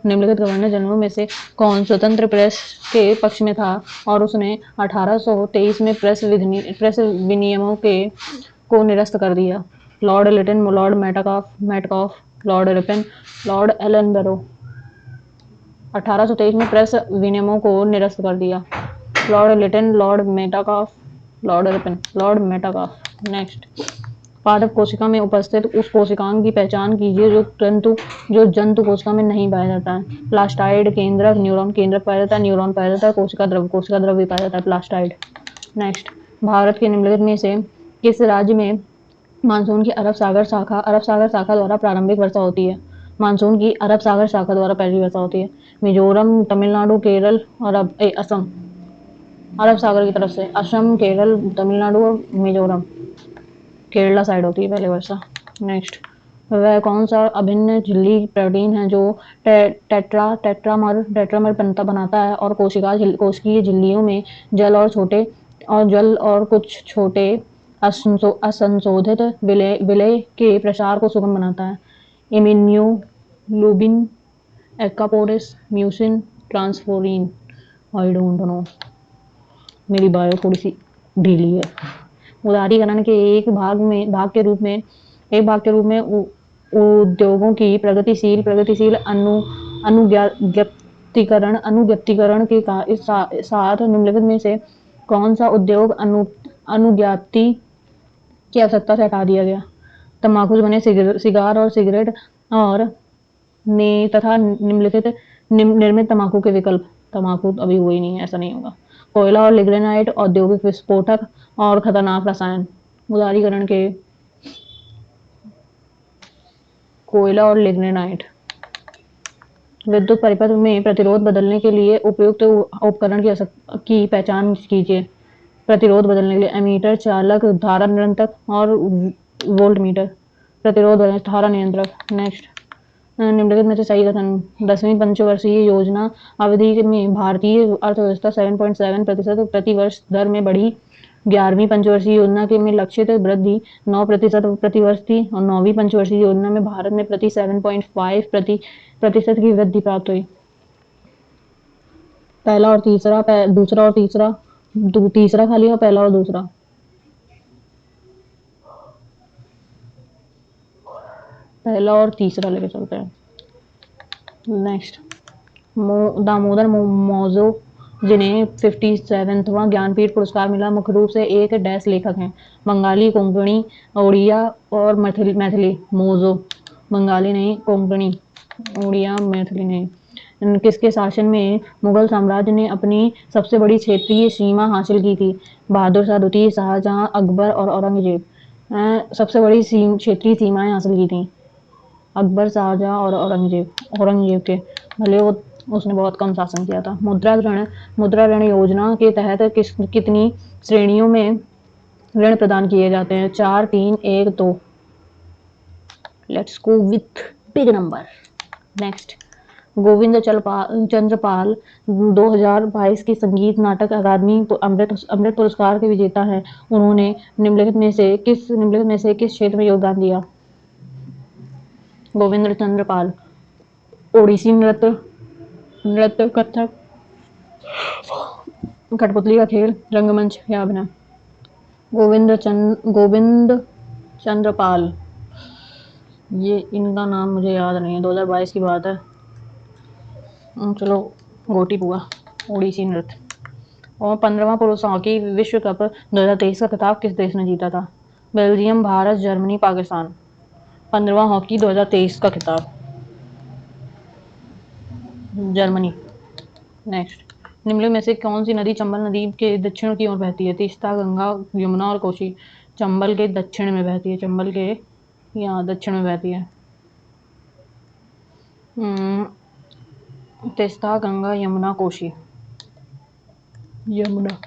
जनरल में से कौन स्वतंत्र प्रेस के पक्ष में था और उसने 1823 में प्रेस विनियमों को निरस्त कर दिया? Lord Lytton, Lord Metcalfe, Lord Ripon, Lord Ellenborough. 1823 में प्रेस विनियमों को निरस्त कर दिया। Lord Lytton, Lord Metcalfe, Lord Ripon, Lord Metcalfe. Next, पादप कोशिका में उपस्थित उस कोशिकांग की पहचान कीजिए जो जंतु कोशिका में नहीं पाया जाता है? प्लास्टाइड, केंद्रक, न्यूरॉन। केंद्रक पाया जाता है, न्यूरॉन पाया जाता है, कोशिका द्रव भी पाया जाता है, प्लास्टाइड। नेक्स्ट, भारत के निम्नलिखित में से किस राज्य में मानसून की अरब सागर शाखा द्वारा प्रारंभिक वर्षा होती है? मानसून की अरब सागर शाखा द्वारा पहली वर्षा होती है? मिजोरम, तमिलनाडु, केरल और असम। अरब सागर की तरफ से असम, केरल, तमिलनाडु और मिजोरम। केरला साइड होती है पहले वर्षा। नेक्स्ट, वह कौन सा अभिन्न झिल्ली प्रोटीन है जो टेट्रामर बनाता है और कोशिकीय झिल्लियों में जल और कुछ छोटे असंशोधित विलय के प्रसार को सुगम बनाता है? Immunoglobin, aquaporins, mucin, transferrin. I don't know, मेरी बायो थोड़ी सी ढीली है। उदारीकरण के एक भाग के रूप में उद्योगों की प्रगतिशील अनुज्ञप्तिकरण के साथ निम्नलिखित में से कौन सा उद्योग अनुज्ञप्ति की आवश्यकता से हटा दिया गया? तंबाकू से बने सिगार और सिगरेट और तथा निम्नलिखित निर्मित तंबाकू के विकल्प। तंबाकू अभी हुई नहीं है, ऐसा नहीं होगा। कोयला और लिग्नाइट, औद्योगिक विस्फोटक और खतरनाक रसायन। उदारीकरण के कोयला और लिग्नाइट। विद्युत परिपथ में प्रतिरोध बदलने के लिए उपयुक्त उपकरण की पहचान कीजिए? प्रतिरोध बदलने के लिए एमीटर, चालक, धारा नियंत्रक और वोल्टमीटर। प्रतिरोध धारा नियंत्रक। नेक्स्ट, निम्नलिखित में से सही कथन। 10वीं पंचवर्षीय योजना अवधि में भारतीय अर्थव्यवस्था 7.7% प्रति वर्ष दर में बढ़ी। 11वीं पंचवर्षीय योजना के में लक्षित वृद्धि 9% प्रति वर्ष थी और 9वीं पंचवर्षीय योजना में भारत में प्रति 7.5% प्रतिशत की वृद्धि प्राप्त हुई। पहला और तीसरा, दूसरा और तीसरा, तीसरा खाली और पहला और दूसरा। पहला और तीसरा लेके चलते हैं। नेक्स्ट, दामोदर मौजो जिन्हें 57वां ज्ञानपीठ पुरस्कार मिला मुख्य रूप से एक डैश लेखक हैं। बंगाली, कोंकणी, उड़िया और मैथिली। मौजो बंगाली नहीं, कोंकणी, उड़िया, मैथिली नहीं। किसके शासन में मुगल साम्राज्य ने अपनी सबसे बड़ी क्षेत्रीय सीमा हासिल की थी? बहादुर शाह द्वितीय, शाहजहां, अकबर और औरंगजेब। सबसे बड़ी क्षेत्रीय सीमाएं हासिल की थी अकबर, शाहजहां और औरंगजेब के। भले वो उसने बहुत कम शासन किया था। मुद्रा ऋण योजना के तहत कितनी श्रेणियों में ऋण प्रदान किए जाते हैं? 4, 3, 1, 2। Let's go with big number. Next, Govind Chandra Pal 2022 की संगीत नाटक अकादमी अमृत पुरस्कार के विजेता हैं। उन्होंने निम्नलिखित में से किस क्षेत्र में योगदान दिया? गोविंद चंद्र पाल। ओडिसी नृत्य, कथक, कठपुतली का खेल, रंगमंच या अभिनय? गोविंद चंद्र पाल। ये इनका नाम मुझे याद नहीं है, 2022 की बात है। चलो गोटी पुआ, ओडिसी नृत्य। और 15वां पुरुष हॉकी विश्व कप 2023 का खिताब किस देश ने जीता था? Belgium, Bharat, Germany, Pakistan. 15वां हॉकी 2023 का खिताब जर्मनी। नेक्स्ट, निम्नलिखित में से कौन सी नदी चंबल नदी के दक्षिण की ओर बहती है? तीस्ता, गंगा, यमुना और कोसी। चंबल के दक्षिण में बहती है, चंबल के यहाँ दक्षिण में बहती है। तीस्ता, गंगा, यमुना, कोसी। यमुना।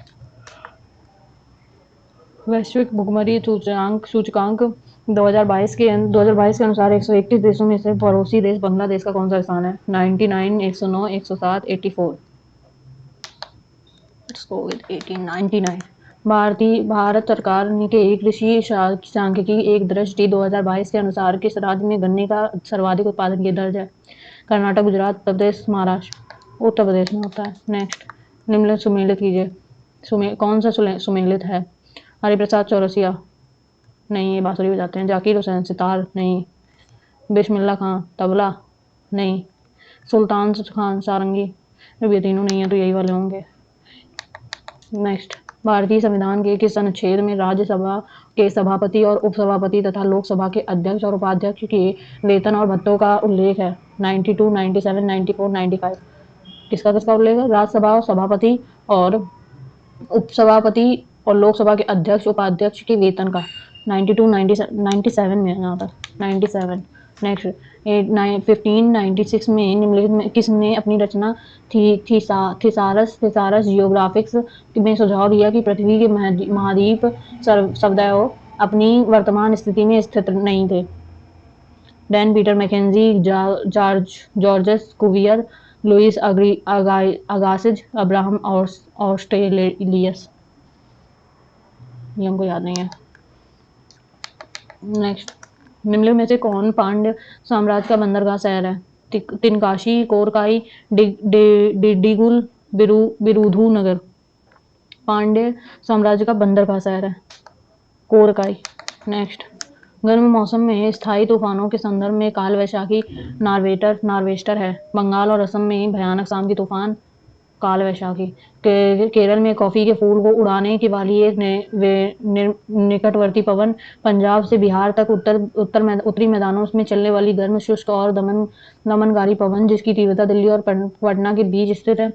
वैश्विक भुखमरी सूचकांक 2022 के अनुसार 121 देशों में से पड़ोसी देश बांग्लादेश का कौन सा स्थान है? 99, 109, 107, 84। Let's go with 1899। भारत सरकार के कृषि सांख्यिकी एक दृष्टि 2022 के अनुसार किस राज्य में गन्ने का सर्वाधिक उत्पादन की दर्ज है? कर्नाटक, गुजरात, उत्तर प्रदेश, महाराष्ट्र। उत्तर प्रदेश में होता है। नेक्स्ट, निम्नलिखित सुमेलित कीजिए। कौन सा सुमेलित है? हरिप्रसाद चौरसिया नहीं, ये बांसुरी बजाते हैं। जाकिर हुसैन सितार नहीं। बिस्मिल्लाह खां तबला नहीं। सुल्तान खान सारंगी। जब ये तीनों नहीं है तो यही वाले होंगे। नेक्स्ट, भारतीय संविधान के किस अनुच्छेद में राज्यसभा के सभापति और उपसभापति तथा लोकसभा के अध्यक्ष और उपाध्यक्ष के वेतन और भत्तों का उल्लेख है? 92, 97, 94, 95। किसका उल्लेख है? राज्यसभा और सभापति और उपसभापति और लोकसभा के अध्यक्ष उपाध्यक्ष के वेतन का। 92, 97 में यहाँ तक 97। नेक्स्ट, 1596 में निम्नलिखित में किसने अपनी रचना थिसारस जियोग्राफिक्स में सुझाव दिया कि पृथ्वी के महाद्वीप सदैव अपनी वर्तमान स्थिति में स्थित नहीं थे? Dan Peter McKenzie, Georges Cuvier, Louis Agassiz, Abraham Ortelius. ये हमको याद नहीं है। नेक्स्ट, निम्नलिखित में से कौन पांड्य साम्राज्य का बंदरगाह शहर है? तिनकाशी, कोरकाई, डिडिगुल, बिरुधुनगर। पांड्य साम्राज्य का बंदरगाह शहर है कोरकाई। नेक्स्ट, गर्म मौसम में स्थायी तूफानों के संदर्भ में काल वैशाखी नार्वेस्टर है। बंगाल और असम में भयानक साम की तूफान काल वैशाखी। केरल में कॉफी के फूल को उड़ाने की वाली एक निकटवर्ती पवन। पंजाब से बिहार तक उत्तरी मैदानों में चलने वाली गर्म, शुष्क और दमनकारी पवन जिसकी तीव्रता दिल्ली और पटना के बीच स्थित है।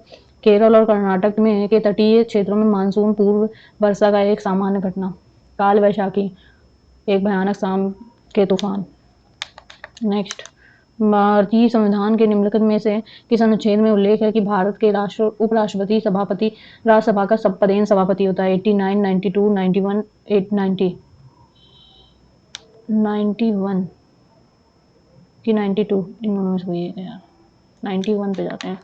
केरल और कर्नाटक में के तटीय क्षेत्रों में मानसून पूर्व वर्षा का एक सामान्य घटना। काल वैशाखी एक भयानक साम के तूफान। नेक्स्ट, भारतीय संविधान के निम्नलिखित में से किस अनुच्छेद में उल्लेख है कि भारत के उपराष्ट्रपति सभापति राज्यसभा का पदेन सभापति होता है? 89, 92, 91, 90। 91 कि 92, इन दोनों में से कोई है यार। 91 पे जाते हैं।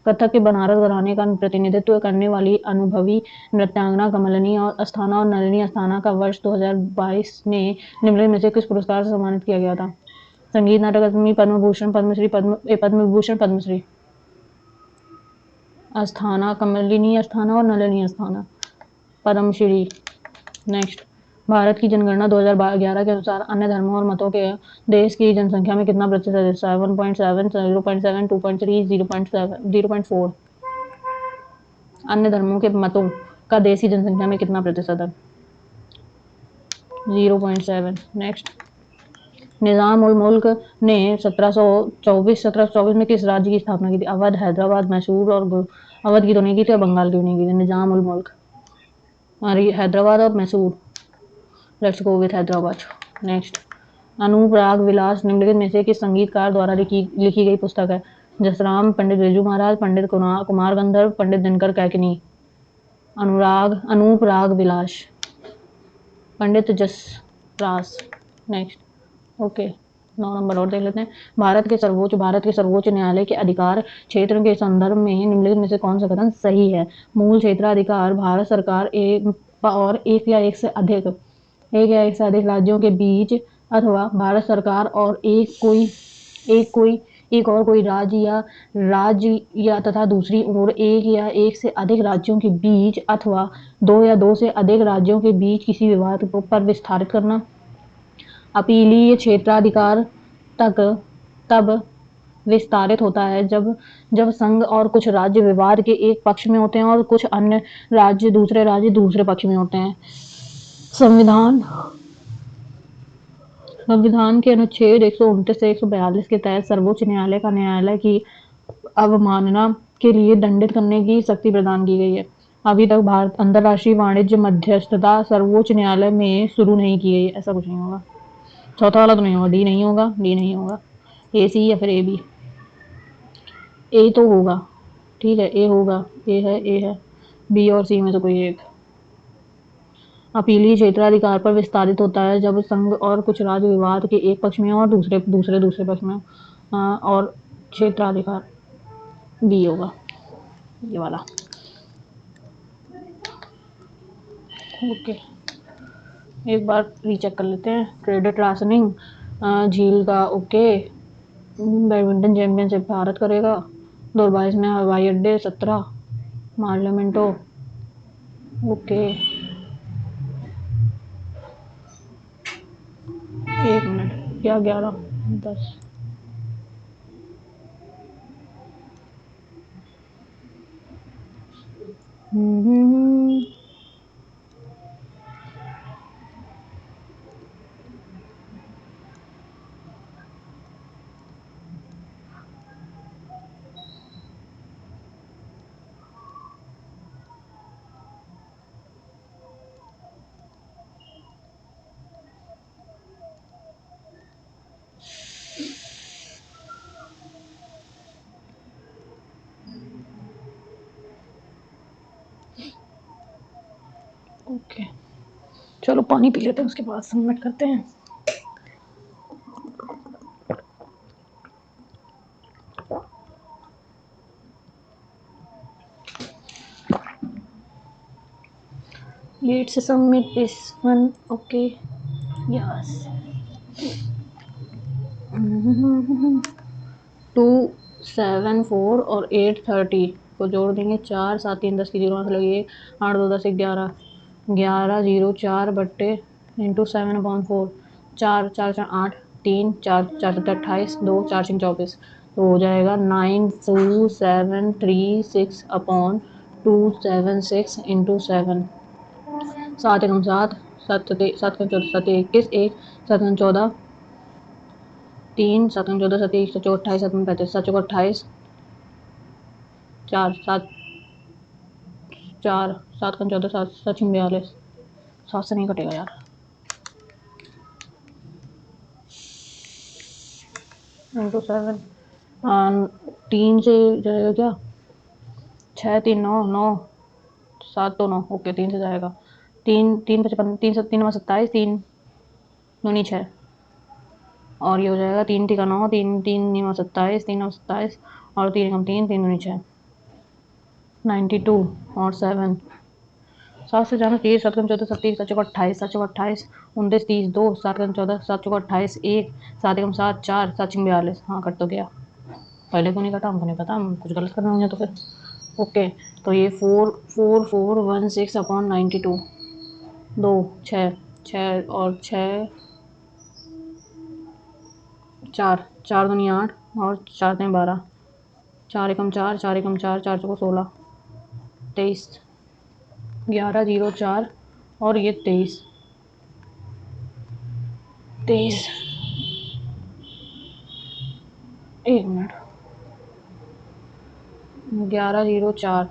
कथक के बनारस घराने का प्रतिनिधित्व करने वाली अनुभवी नृत्यांगना कमलिनी और अस्थाना और नलिनी अस्थाना का वर्ष 2022 में निम्नलिखित में से किस पुरस्कार से सम्मानित किया गया था? संगीत नाटक अकादमी, पद्म भूषण, पद्मश्री, पद्म विभूषण, पद्मश्री। अस्थाना, कमलिनी अस्थाना और नलिनी अस्थाना, पद्मश्री। नेक्स्ट, भारत की जनगणना 2011 के अनुसार अन्य धर्मों और मतों के देश की जनसंख्या में कितना प्रतिशत हिस्सा है? 1.7, 0.7, 2.3, 0.7, 0.4। अन्य धर्मों के मतों का देश की जनसंख्या में कितना प्रतिशत है? 0.7। नेक्स्ट, निजाम उल मुल्क ने 1724 में किस राज्य की स्थापना की थी? अवध, हैदराबाद, मैसूर और अवध की तो नहीं की थी और बंगाल की भी नहीं की थी। निजाम उल मुल्क हैदराबाद और Mysore. Let's go with Hyderabad. Next, Anurag Vilas निम्नलिखित में से किस संगीतकार द्वारा लिखी गई पुस्तक है? जसराम, पंडित बिरजू महाराज, पंडित कुमार गंधर्व, पंडित दिनकर कैकनी। अनूप राग विलास, Pandit Jasraj. Next, okay 9 number और देख लेते हैं। भारत के सर्वोच्च न्यायालय के अधिकार क्षेत्र के संदर्भ में निम्नलिखित में से कौन सा कथन सही है? मूल क्षेत्राधिकार भारत सरकार और एक या एक से अधिक राज्यों के बीच अथवा भारत सरकार और एक और कोई राज्य या तथा दूसरी ओर एक या एक से अधिक राज्यों के बीच अथवा दो या दो से अधिक राज्यों के बीच किसी विवाद पर विस्तारित करना। अपीलीय क्षेत्राधिकार तब विस्तारित होता है जब संघ और कुछ राज्य विवाद के एक पक्ष में होते हैं और कुछ अन्य दूसरे राज्य दूसरे पक्ष में होते हैं। संविधान के अनुच्छेद 129 से 142 के तहत सर्वोच्च न्यायालय का न्यायालय की अवमानना के लिए दंडित करने की शक्ति प्रदान की गई है। अभी तक भारत अंतर्राष्ट्रीय वाणिज्य मध्यस्थता सर्वोच्च न्यायालय में शुरू नहीं की गई। ऐसा कुछ नहीं होगा। चौथा वाला तो नहीं होगा, डी नहीं होगा, ए सी या फिर ए बी। ए तो होगा, ठीक है, ए होगा, ए है, बी और सी में से कोई एक। अपीलीय क्षेत्राधिकार पर विस्तारित होता है जब संघ और कुछ राज्य विवाद के एक पक्ष में और दूसरे पक्ष में और क्षेत्राधिकार बी होगा, ये वाला। ओके, एक बार रीचेक कर लेते हैं। क्रेडिट राशनिंग झील का ओके। बैडमिंटन चैंपियनशिप भारत करेगा। 2022 में हवाई अड्डे 17 पार्लियामेंटो ओके। 1 मिनट, क्या 11 10 ओके, चलो पानी पी लेते हैं, उसके बाद सबमिट करते हैं। Let's submit this one. Okay. Yes. 274 और 830 को जोड़ देंगे। 4 7 3 10 की 0 से लगी 8 2 10 11 11 0 4 बट्टे इंटू 7/4 4 4 4 8 3 4 4 28 2 4 6 24 तो हो जाएगा 92736 अपॉन 276 इंटू 7 7 एकम 7 7 7 7 21 1 7 14 3 7 14 7 1 28 7 35 7 28 4 7 4 7 14 7 7 42 7 से नहीं कटेगा यार। इंटू 7 3 से जाएगा क्या? 6 3 9 9 7 तो 9 ओके 3 से जाएगा। 3 3 55 3 3 27 3 दूनी 6 और ये हो जाएगा 3 3 9 3 3 9 27 3 9 27 और 3 कम 3 3 दूनी 6 92 और 7 7 से जाना 30 7 14 27 7 28 7 28 29 30 2 7 14 7 28 1 7 एकम 7 4 7 42 हाँ कट तो गया। पहले को नहीं कटा, हमको नहीं पता, हम कुछ गलत कर रहे होंगे तो फिर ओके। तो ये 4416 अपॉन 92 2 6 6 और 6 4 4 दूनी 8 और 4 3 12 4 एकम 4 4 एकम 4 4 चौको 16 23 11 0 4 और ये 23 23 एक मिनट 11 0 4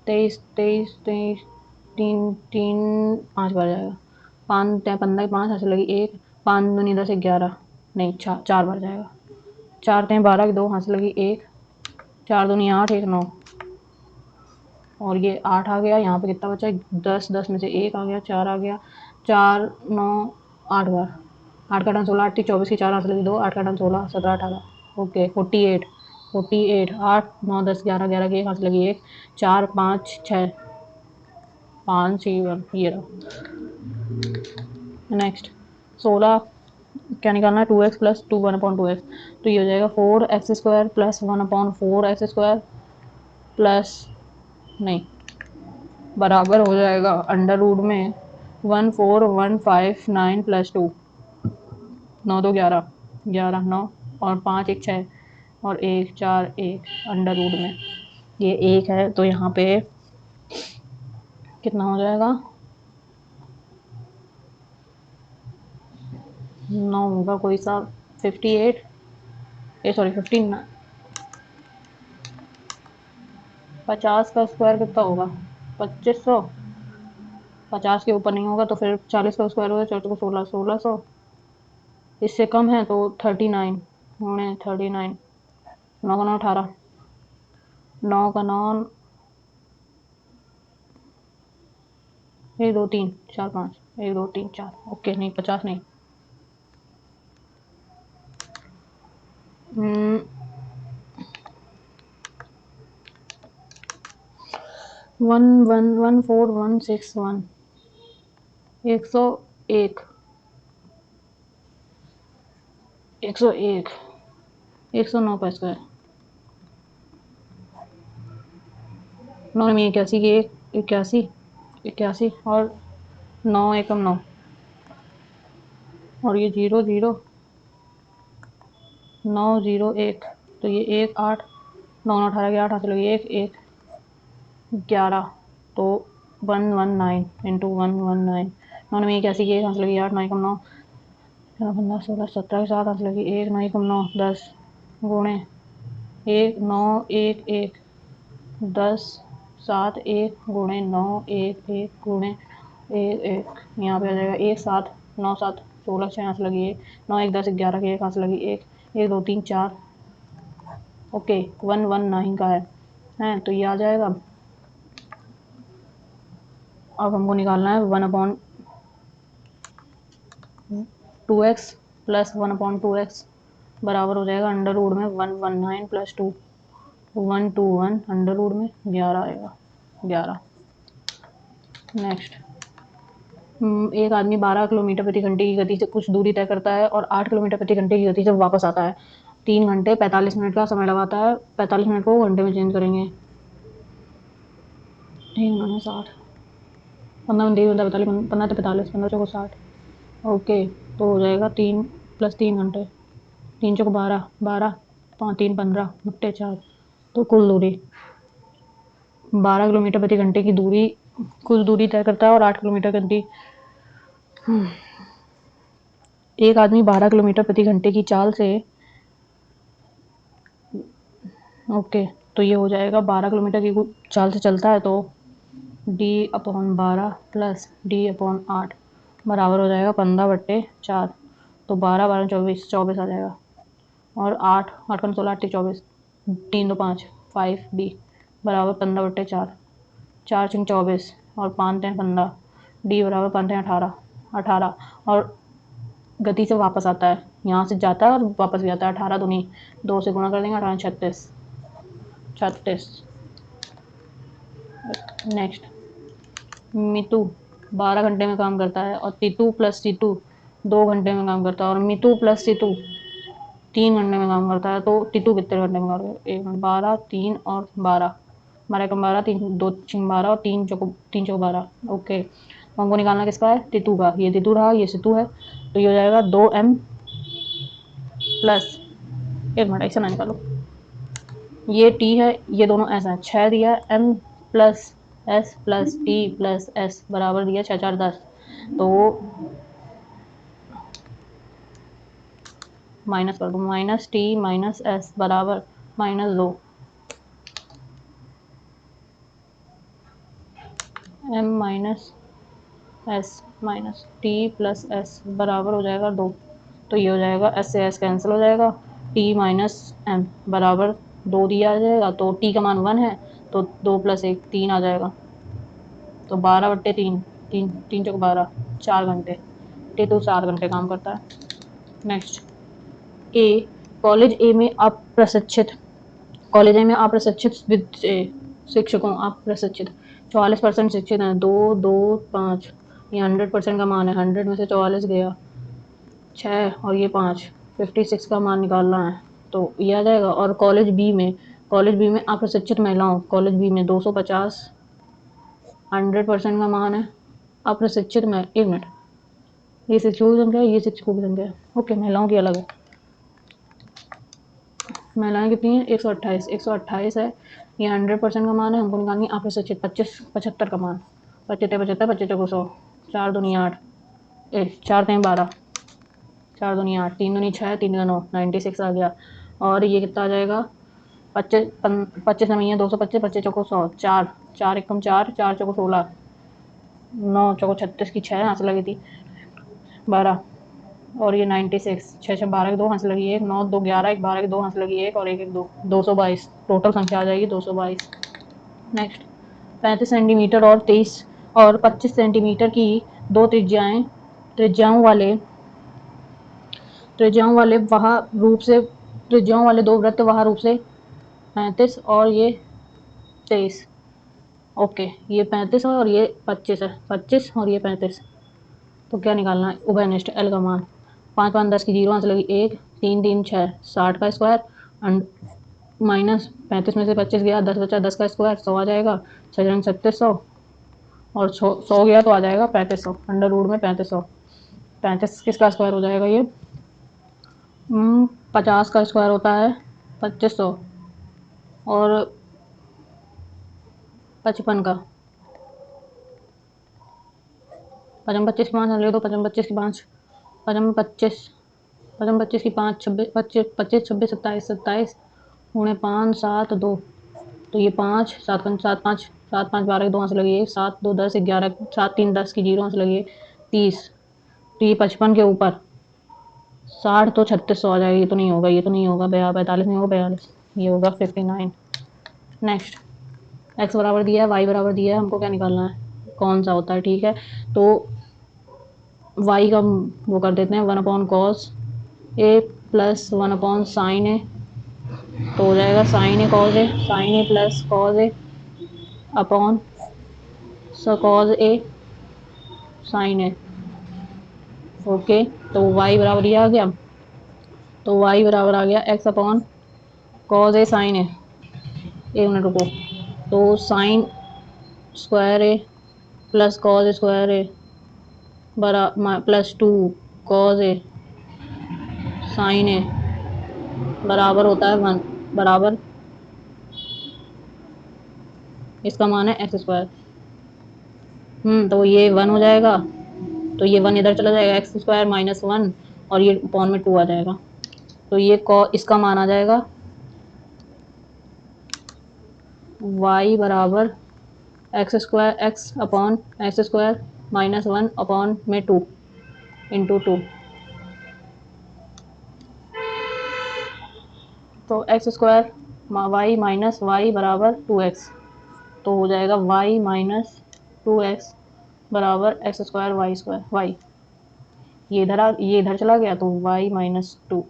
23 23 23 3 3 5 बार जाएगा 5 15 5 ऐसे लगी 1 5 दूनी 10 11 नहीं 4 बार जाएगा 4 3 12 की 2 हाथ से लगी 1 4 दूनी 8 1 9 और ये 8 आ गया। यहाँ पे कितना बचा 10 10 में से 1 आ गया 4 आ गया 4 9 8 बार 8 का 16 8 24 की 4 हाथ से लगी 2 8 का 16 17 18 ओके 48 48 8 9 10 11 11 की 1 हाथ से लगी 1 4 5 6 5 6 1 ये रहा। नेक्स्ट 16 क्या निकालना है 2x प्लस 2 1/2x तो ये हो जाएगा 4x² प्लस 1/4x² प्लस नहीं बराबर हो जाएगा अंडर रूट में 14159 प्लस 2 9 2 11 11 9 और 5 1 6 और 1 4 1 अंडर रूट में ये 1 है तो यहाँ पे कितना हो जाएगा 9 होगा कोई सा 58 सॉरी 15 50 का स्क्वायर कितना होगा 2500 50 के ऊपर नहीं होगा तो फिर 40 का स्क्वायर होगा 4 को 16 1600 इससे कम है तो 39 होने 39 9 का 9 18 9 का 9 1 2 3 4 5 1 2 3 4 ओके नहीं 50 नहीं 114161 101 101 109 का स्क्वायर 9 में 81 की 81 81 और 9 एकम 9 और ये 0 0 9 0 1 तो ये 1 8 9 18 के 8 हाथ लगी 1 1 11 तो 119 इंटू 119 9 में 81 की 1 हाथ लगी 8 9 एकम 9 15 16 17 के 7 हाथ लगी 1 9 एकम 9 10 गुणे 1 9 1 1 10 7 1 गुणे 9 1 1 गुणे 1 1 यहाँ पे आ जाएगा 1 7 9 7 16 6 हाथ लगी 1 9 1 10 11 के 1 हाथ लगी 1 1 2 3 4 ओके 119 का है तो ये आ जाएगा। अब हमको निकालना है 1/2x प्लस 1/2x बराबर हो जाएगा अंडर रूट में 119 प्लस 2 121 अंडर रूट में 11 आएगा 11। नेक्स्ट एक आदमी 12 किलोमीटर प्रति घंटे की गति से कुछ दूरी तय करता है और 8 किलोमीटर प्रति घंटे की गति से वापस आता है 3 घंटे 45 मिनट का समय लगाता है 45 मिनट को घंटे में चेंज करेंगे 3 गुना 60 15 45 15 45 15 चौको 60 ओके तो हो जाएगा 3 प्लस 3 घंटे 3 चौको 12 12 5 3 15 बट्टे 4 तो कुल दूरी 12 किलोमीटर प्रति घंटे की दूरी कुल दूरी तय करता है और 8 किलोमीटर घंटी एक आदमी 12 किलोमीटर प्रति घंटे की चाल से ओके तो ये हो जाएगा 12 किलोमीटर की चाल से चलता है तो d/12 प्लस d/8 बराबर हो जाएगा 15/4 तो 12 12 24 24 आ जाएगा और 8 8 का 16 8 24 3 2 5 5 d बराबर 15/4 4 6 24 और 5 3 15 d बराबर 5 3 18 18 और गति से वापस आता है यहाँ से जाता है और वापस भी आता है 18 दूनी 2 से गुणा कर देंगे 18 36 36। नेक्स्ट मितू 12 घंटे में काम करता है और तीतू प्लस सीतू 2 घंटे में काम करता है और मितू प्लस सीतू 3 घंटे में काम करता है तो तीतू कितने घंटे में काम करता है 1 12 3 और 12 12 कम 12 3 2 6 12 और 3 चौको 12 ओके तो हमको निकालना किसका है, तितू का। ये तितू रहा, ये सितू है, तो ये हो जाएगा 2m प्लस, एक मिनट ऐसे ना निकालो, ये t है, ये दोनों ऐसा है, 6 दिया m plus s plus t plus s बराबर दिया 6 4 10, तो माइनस कर दो, माइनस टी माइनस एस बराबर -2 m minus S minus T plus S बराबर हो जाएगा 2। तो ये हो जाएगा, एस से एस कैंसिल हो जाएगा, टी माइनस एम बराबर 2 दिया जाएगा, तो टी का मान 1 है, तो 2 + 1 3 आ जाएगा, तो 12/3, 3 3 चौक 12, 4 घंटे, टी तो 4 घंटे काम करता है। नेक्स्ट, ए कॉलेज ए में अप्रशिक्षित, कॉलेज में अप्रशिक्षित शिक्षकों, अप्रशिक्षित 44% शिक्षित हैं, 2 2 5, ये 100% का मान है, 100 में से 44 गया, 6 और ये 5, 56 का मान निकालना है, तो ये आ जाएगा। और कॉलेज बी में अप्रशिक्षित महिलाओं, कॉलेज बी में 250, 100% का मान है, अप्रशिक्षित में, एक मिनट, ये शिक्षकों की संख्या है, ये शिक्षकों की संख्या है, ओके, महिलाओं की अलग है। महिलाएं कितनी है, 128 है, ये 100% का मान है, हमको निकालनी है अप्रशिक्षित 75 का मान, 75 75 25 को 100, 4 दूनी 8, 4 3 12, 4 दूनी 8, 3 दूनी 6, 3 9, 96 आ गया। और ये कितना आ जाएगा, 25 नहीं है, 225, 25 चौको 100, 4 4 एकम 4, 4 चौको 16, 9 चौको 36 की 6 यहाँ से लगी थी 12, और ये 96, 6 6 12 के 2 हाथ लगी 1, 9 2 11, 1 12 के 2 हाथ लगी 1, और 1 1 2, 222 टोटल संख्या आ जाएगी 222। नेक्स्ट, 35 सेंटीमीटर और 25 सेंटीमीटर की दो त्रिज्याओं वाले दो वृत्त वह रूप से 35 और ये 23, ओके, ये 35 है और ये 25 है, 25 और ये 35, तो क्या निकालना है, उभयनिष्ठ एल का मान, 5 5 10 की 0 यहाँ से लगी 1, 3 3 6, 60 का स्क्वायर, माइनस 35 में से 25 गया, 10 बचा, 10 का स्क्वायर 100 आ जाएगा, 6 3600, और 100 गया तो आ जाएगा 3500, अंडर रूट में 3500, 35 किसका स्क्वायर हो जाएगा, ये 50 का स्क्वायर होता है 2500, और 55 का, 55 25 की 5 ले दो, 55 25 की 5, 55 25 55 25 की 5, 26 25 25 26 27 27 उन्हें 5 7 2, तो ये 5 7 5 7 5 7 5 12 के 2 हाथ से लगी 7 2 10 11 7 3 10 की 0 हाथ से लगी 30, तो ये 55 के ऊपर 60, तो 3600 आ जाएगा, ये तो नहीं होगा, ये तो नहीं होगा, 42 नहीं होगा, 42, ये होगा 59। नेक्स्ट, एक्स बराबर दिया है, वाई बराबर दिया है, हमको क्या निकालना है, कौन सा होता है, ठीक है, तो वाई का वो कर देते हैं 1/cos ए प्लस 1/sin ए, तो हो जाएगा sin ए प्लस cos ए अपॉन cos ए sin ए, ओके, तो y बराबर ये आ गया, तो y बराबर आ गया x/cos ए sin ए, एक मिनट रुको, तो sin स्क्वायर ए प्लस cos स्क्वायर ए प्लस 2 cos ए sin ए बराबर होता है 1, बराबर इसका मान है एक्स स्क्वायर, तो ये 1 हो जाएगा, तो ये 1 इधर चला जाएगा, एक्स स्क्वायर -1, और ये अपॉन में 2 आ जाएगा, तो ये इसका मान आ जाएगा y बराबर x upon x square -1 upon में 2 इंटू 2, तो x square y minus y बराबर 2x, तो हो जाएगा y माइनस 2x बराबर x square y square, y ये इधर चला गया, तो y -2,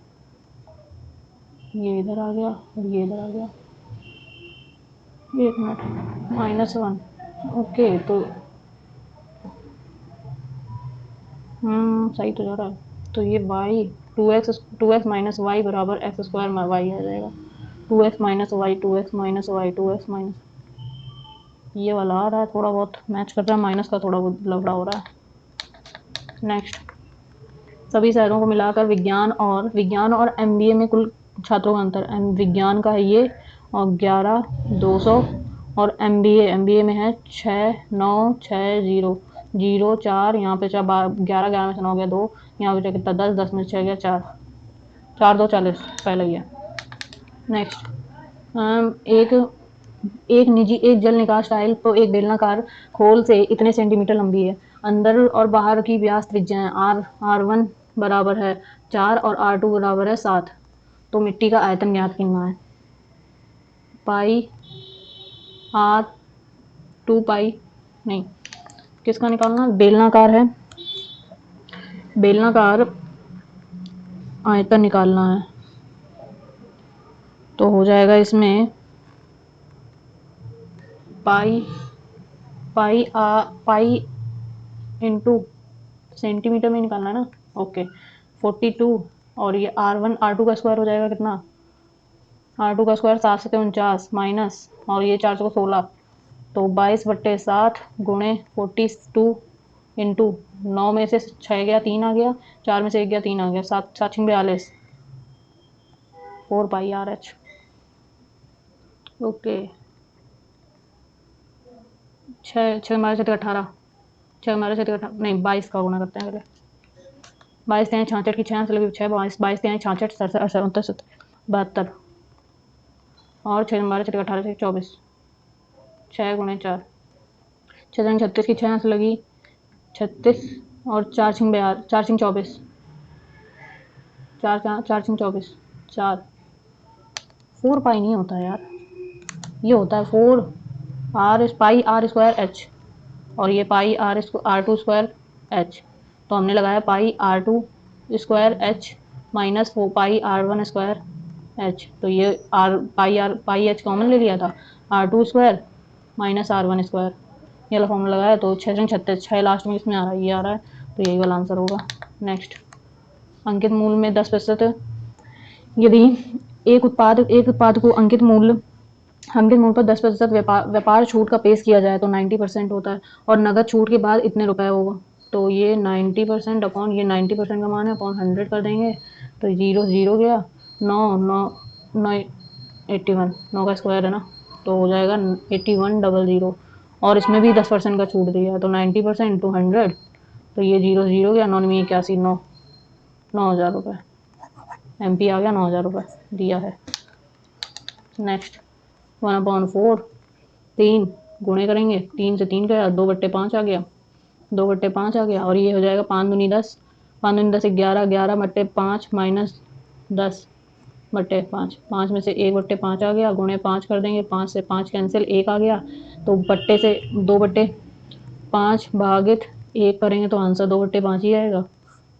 ये इधर आ गया और ये इधर आ गया, एक मिनट, -1, ओके, तो सही तो जा रहा है, तो ये y 2x माइनस वाई बराबर एक्स स्क्वायर वाई आ जाएगा, 2x minus y 2x minus y 2x minus, ये वाला आ रहा है, थोड़ा बहुत मैच कर रहा है, माइनस का थोड़ा बहुत लफड़ा हो रहा है। नेक्स्ट, सभी शहरों को मिलाकर विज्ञान और एमबीए में कुल छात्रों का अंतर, विज्ञान का है ये और 11,200 और एमबीए में है 6,960 जीरो 4, यहाँ पे 11, 11 में से 9 गया 2, यहाँ पे कितना 10, 10 में से 6 गया 4, 4 2 40 पहले ही है। नेक्स्ट, एक एक जल निकास टाइल तो एक बेलनाकार खोल से इतने सेंटीमीटर लंबी है। अंदर और बाहर की व्यास त्रिज्याएं R1 बराबर है 4 और R2 बराबर है 7। तो मिट्टी का आयतन ज्ञात करना है। पाई R 2 पाई नहीं, किसका निकालना, बेलनाकार है, बेलनाकार आयतन निकालना है। तो हो जाएगा इसमें पाई इंटू सेंटीमीटर में निकालना है ना, ओके 42 और ये R2 का स्क्वायर हो जाएगा कितना, R2 का स्क्वायर 7 से 49 माइनस और ये 4 को 16, तो 22/7 गुणे 42 इंटू 9 में से 6 गया 3 आ गया, 4 में से 1 गया 3 आ गया, 7 7 42 4 पाई RH। ओके 6 6 हमारे 18, 6 हमारे 18 नहीं 22 का गुना करते हैं पहले, 22 3 66 की 6 से लगी 6 22 3 66 67 68 72 और 6 हमारे 18 से 24, 6 गुणे 4, 6 36 की 6 से लगी 36 और 4 6 24, 4 6 24 4, 4 पाई नहीं होता यार, ये होता है 4 पाई R स्क्वायर H और ये पाई R2 स्क्वायर H। तो हमने लगाया पाई R2 स्क्वायर H माइनस 4 पाई R1 स्क्वायर H। तो ये पाई H कॉमन ले लिया था, R2 square minus R1 square, ये वाला फॉर्मूला लगाया। तो 6 36 6 लास्ट में इसमें आ रहा है, ये आ रहा है, तो यही वाला आंसर होगा। नेक्स्ट, अंकित मूल्य में 10%, यदि एक उत्पाद को अंकित मूल्य पर 10% व्यापार छूट का पेश किया जाए तो 90% होता है और नगद छूट के बाद इतने रुपए होगा। तो ये 90% अपॉन ये 90% का मान है अपॉन 100 कर देंगे, तो 0 0 गया, 9 9 9 81, 9 का स्क्वायर है ना, तो हो जाएगा 8100 और इसमें भी 10% का छूट दिया है, तो 90% टू 100, तो ये 0 0 गया, 9 में 81, 9,000 रुपये, MP आ गया 9,000 रुपये दिया है। नेक्स्ट, 1/4 3 गुणे करेंगे, 3 से 3 गया, 2/5 आ गया, 2/5 आ गया और ये हो जाएगा 5 दूनी 10, 5 दूनी 10 11, 11/5 माइनस 10/5, 5 में से 1/5 आ गया, गुणे 5 कर देंगे, 5 से 5 कैंसिल, 1 आ गया, तो बट्टे से 2/5 भागित 1 करेंगे तो आंसर 2/5 ही आएगा।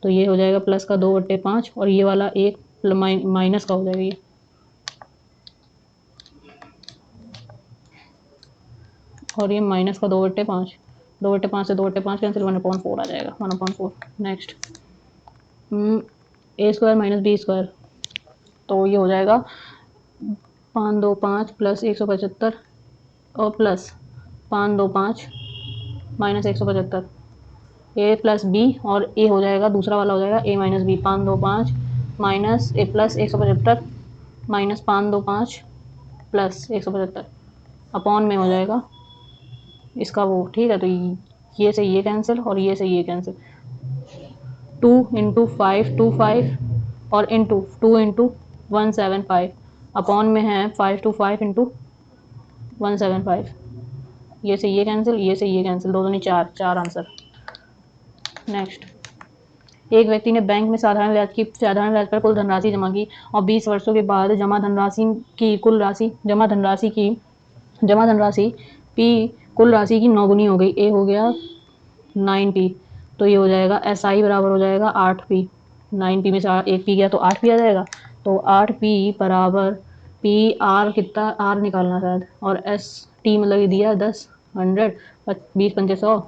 तो ये हो जाएगा प्लस का 2/5 और ये वाला 1 माइनस का हो जाएगा ये, और ये माइनस का 2/5, 2/5 से 2/5 कैंसिल, 1/4 आ जाएगा, 1/4। Next, A square minus B square, तो ये हो जाएगा 525 प्लस 175 और plus 525 minus 175, A plus B और A हो जाएगा, दूसरा वाला हो जाएगा A minus B, 525 minus A plus 175 minus 525 plus 175 upon में हो जाएगा इसका वो, ठीक है। तो ये से ये कैंसिल और ये से ये कैंसिल, 2 इंटू 5 25 और इंटू 2 इंटू 175 अपॉन में है 5 2 5 इंटू 175, ये से ये कैंसिल, ये से ये कैंसिल, 2 दूनी 4, 4 आंसर। नेक्स्ट, एक व्यक्ति ने बैंक में साधारण ब्याज पर कुल धनराशि जमा की और 20 वर्षों के बाद जमा धनराशि P कुल राशि की 9 गुनी हो गई, A हो गया 9P, तो ये हो जाएगा SI बराबर हो जाएगा 8P, 9P में से 1 P गया तो 8P आ जाएगा, तो 8P बराबर PR कितना R निकालना शायद, और ST मतलब दिया 10 100 20 पंचे 100,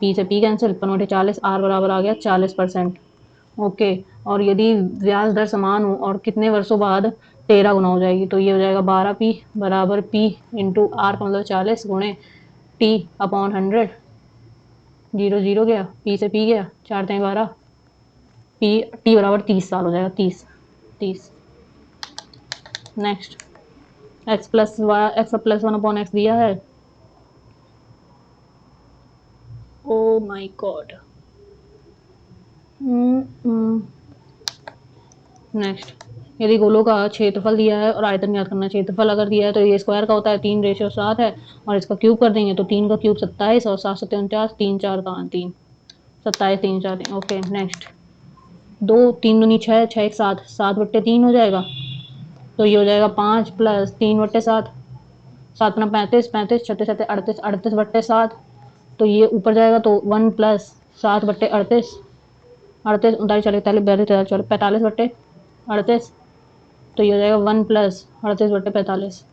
P से P कैंसिल, 5/40, R बराबर आ गया 40%। ओके, और यदि ब्याज दर समान हो और कितने वर्षों बाद 13 गुना हो जाएगी, तो ये हो जाएगा 12P बराबर P इंटू R का मतलब 40 गुणे P/100, 0 0 गया, P से P गया, 4 3 12, T बराबर 30 साल हो जाएगा, 30। नेक्स्ट, x+1/x दिया है। Oh my God. नेक्स्ट, यदि गोलों का क्षेत्रफल दिया है और आयतन ज्ञात करना है। क्षेत्रफल अगर दिया है तो ये स्क्वायर का होता है, 3:7 है, और इसका क्यूब कर देंगे तो 3 का क्यूब 27 और 7 7 49, 3 4 का 3, 27 3 4 3। ओके नेक्स्ट, 2 3 दूनी 6, 6 1 7, 7/3 हो जाएगा, तो ये हो जाएगा 5 + 3/7, 7 × 35, 35 36 7 38, 38/7, तो ये ऊपर जाएगा तो 1 + 7/38, 38 39 40 41 42 43 44 45/38, तो ये हो जाएगा 1 + 38/45,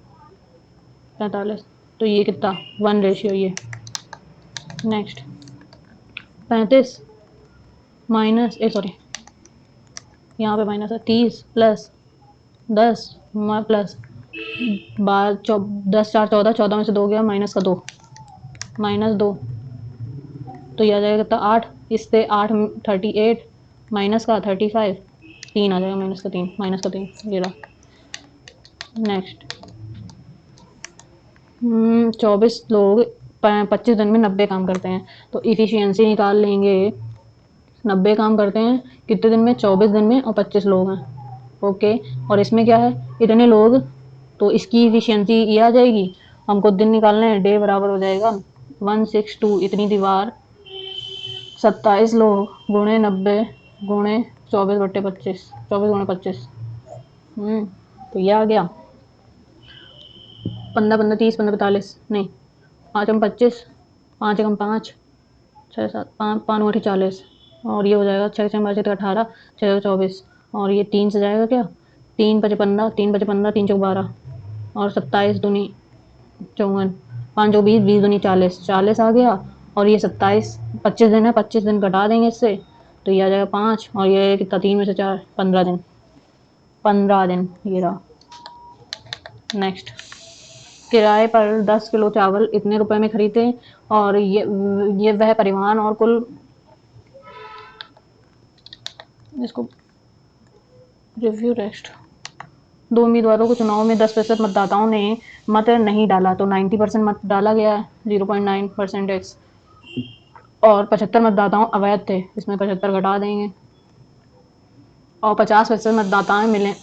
45, तो ये कितना 1 रेशियो ये। नेक्स्ट, 35 माइनस सॉरी यहाँ पे माइनस है, 30 + 10 प्लस 10 4 14, 14 में से 2 गया, -2, -2, तो ये आ जाएगा कितना 8, इससे 8 38, माइनस का 35, 3 आ जाएगा, -3 ये रहा। नेक्स्ट, 24 लोग 25 दिन में 90 काम करते हैं, तो इफिशियंसी निकाल लेंगे। 90 काम करते हैं कितने दिन में? 24 दिन में, और 25 लोग हैं। ओके, और इसमें क्या है, इतने लोग, तो इसकी इफिशियंसी ये आ जाएगी। हमको दिन निकालना है, डे बराबर हो जाएगा 162, इतनी दीवार 27 लोग गुणे 90 गुणे 24/25, 24 × 25, तो ये आ गया 15 15 30 15 45, नहीं 5 × 25, 5 × 5 6 7 5 5 9 40, और ये हो जाएगा 6 6 12 18, 6 24, और ये 3 से जाएगा क्या, 3 5 15, 3 5 15, 3 4 12, और 27 दूनी 54, 5 2 20, 20 दूनी 40, 40 आ गया, और ये 27 25 दिन है, 25 दिन घटा देंगे इससे, तो ये आ जाएगा 5, और ये कितना 3 में से 4, 15 दिन, 15 दिन ये रहा। नेक्स्ट, किराए पर 10 किलो चावल इतने रुपए में खरीदे, और ये वह परिवहन और कुल, इसको रिव्यू रेस्ट। 2 उम्मीदवारों को चुनाव में 10% मतदाताओं ने मत नहीं डाला, तो 90% मत डाला गया है, 0.9% x, और 75 मतदाताओं अवैध थे, इसमें 75 घटा देंगे, और 50% मतदाताएं मिले,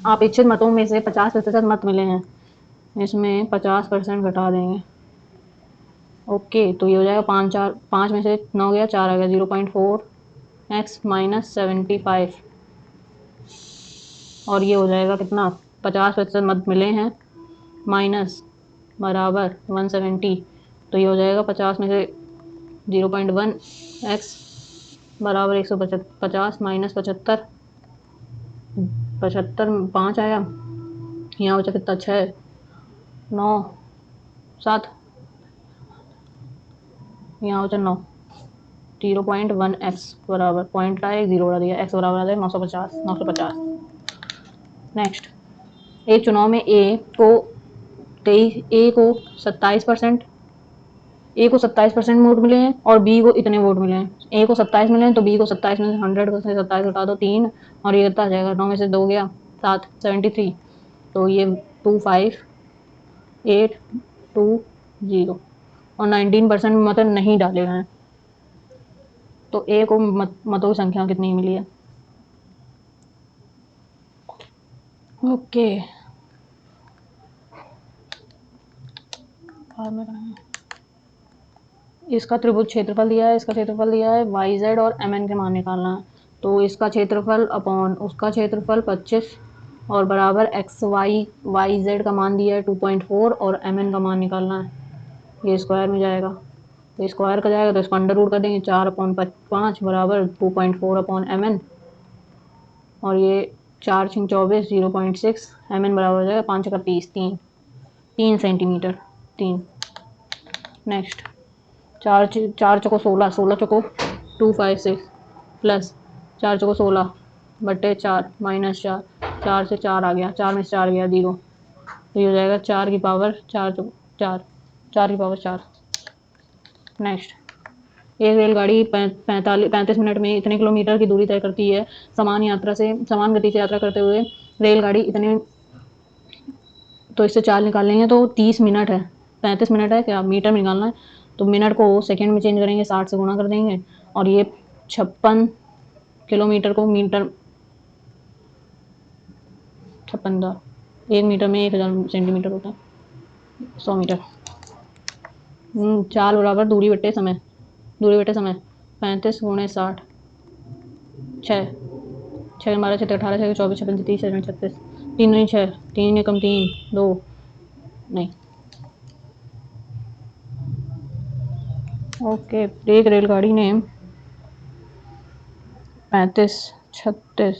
अपेक्षित मतों में से 50% मत मिले हैं, इसमें 50% घटा देंगे। ओके, तो ये हो जाएगा 5 में से 9 गया, 4 आ गया, 0.4x - 75, और ये हो जाएगा कितना, 50% मत मिले हैं, माइनस बराबर 170, तो ये हो जाएगा 50 में से 0.1x बराबर 150 - 75, 75 5 आया, यहाँ बचा कितना 6 9 7, यहाँ बचा 9, 0.1x बराबर पॉइंट का 0 उड़ा दिया, x बराबर आ जाएगा 950। नेक्स्ट, एक चुनाव में ए को 27% वोट मिले हैं, और बी को इतने वोट मिले हैं। ए को 27 मिले हैं, तो बी को 27 में से 100 से 27 घटा दो 3, और ये कितना आ जाएगा, 9 में से 2 गया 7, 73, तो ये 25820, और 19% मत नहीं डाले गए हैं, तो ए को मतों की संख्या कितनी मिली है। ओके, इसका त्रिभुज क्षेत्रफल दिया है, इसका क्षेत्रफल दिया है, वाई जेड और एम एन के मान निकालना है, तो इसका क्षेत्रफल अपॉन उसका क्षेत्रफल 25, और बराबर एक्स वाई जेड का मान दिया है 2.4, और एम एन का मान निकालना है, ये स्क्वायर में जाएगा, तो स्क्वायर का जाएगा तो इसको अंडर रूट कर देंगे, 4/5 बराबर 2.4/mn, और ये 4 × 24 0.6, एम एन बराबर हो जाएगा 5 का 30, 3 सेंटीमीटर 3। नेक्स्ट, 4 चौको 16, 16 चौको 256, प्लस 4 चौको 16 बटे 4 माइनस 4, 4 से 4 आ गया, 4 में से 4 गया 0, तो ये हो जाएगा 4 की पावर 4 4, 4 की पावर 4। नेक्स्ट, एक रेलगाड़ी 35 मिनट में इतने किलोमीटर की दूरी तय करती है। समान गति से यात्रा करते हुए रेलगाड़ी इतने, तो इससे चाल निकालनी है तो 30 मिनट है, 35 मिनट है, क्या मीटर में निकालना है तो मिनट को सेकंड में चेंज करेंगे, 60 से गुणा कर देंगे और ये 56 किलोमीटर को मीटर, 56 एक मीटर में 1000 सेंटीमीटर होता है, 100 मीटर। चाल बराबर दूरी बटे समय, 35 गुणे 60, 6, 6 12 6 18 6 24 56 30 36, 3 नहीं 6, 3 एकम 3 2 नहीं। ओके, एक रेलगाड़ी ने 35 36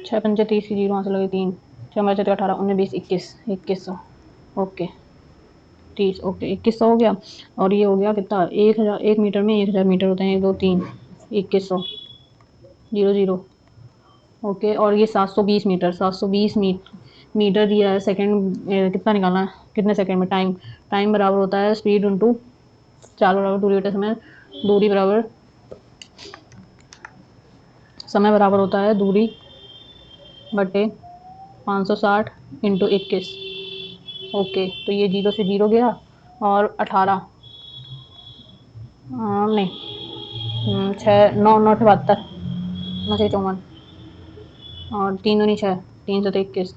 6 पंजे 30 की जीरो वहाँ से लगे 3, 6 12 6 18 19 20 21 2100। ओके 30, ओके 2100 हो गया। और ये हो गया कितना, 1000, 1 मीटर में 1000 मीटर होते हैं, 1 2 3 2100 0 0। ओके, और ये 720 मीटर, 720 मीटर दिया है। सेकंड कितना निकालना है, कितने सेकंड में, टाइम बराबर होता है स्पीड इंटू चाल बराबर दूरी बटे समय, दूरी बराबर समय बराबर होता है दूरी बटे 560 इंटू 21। ओके, तो ये 0 से 0 गया और 18 नहीं 6 9 9 72 9 6 54 और 3 दूनी 6, 3 7 21,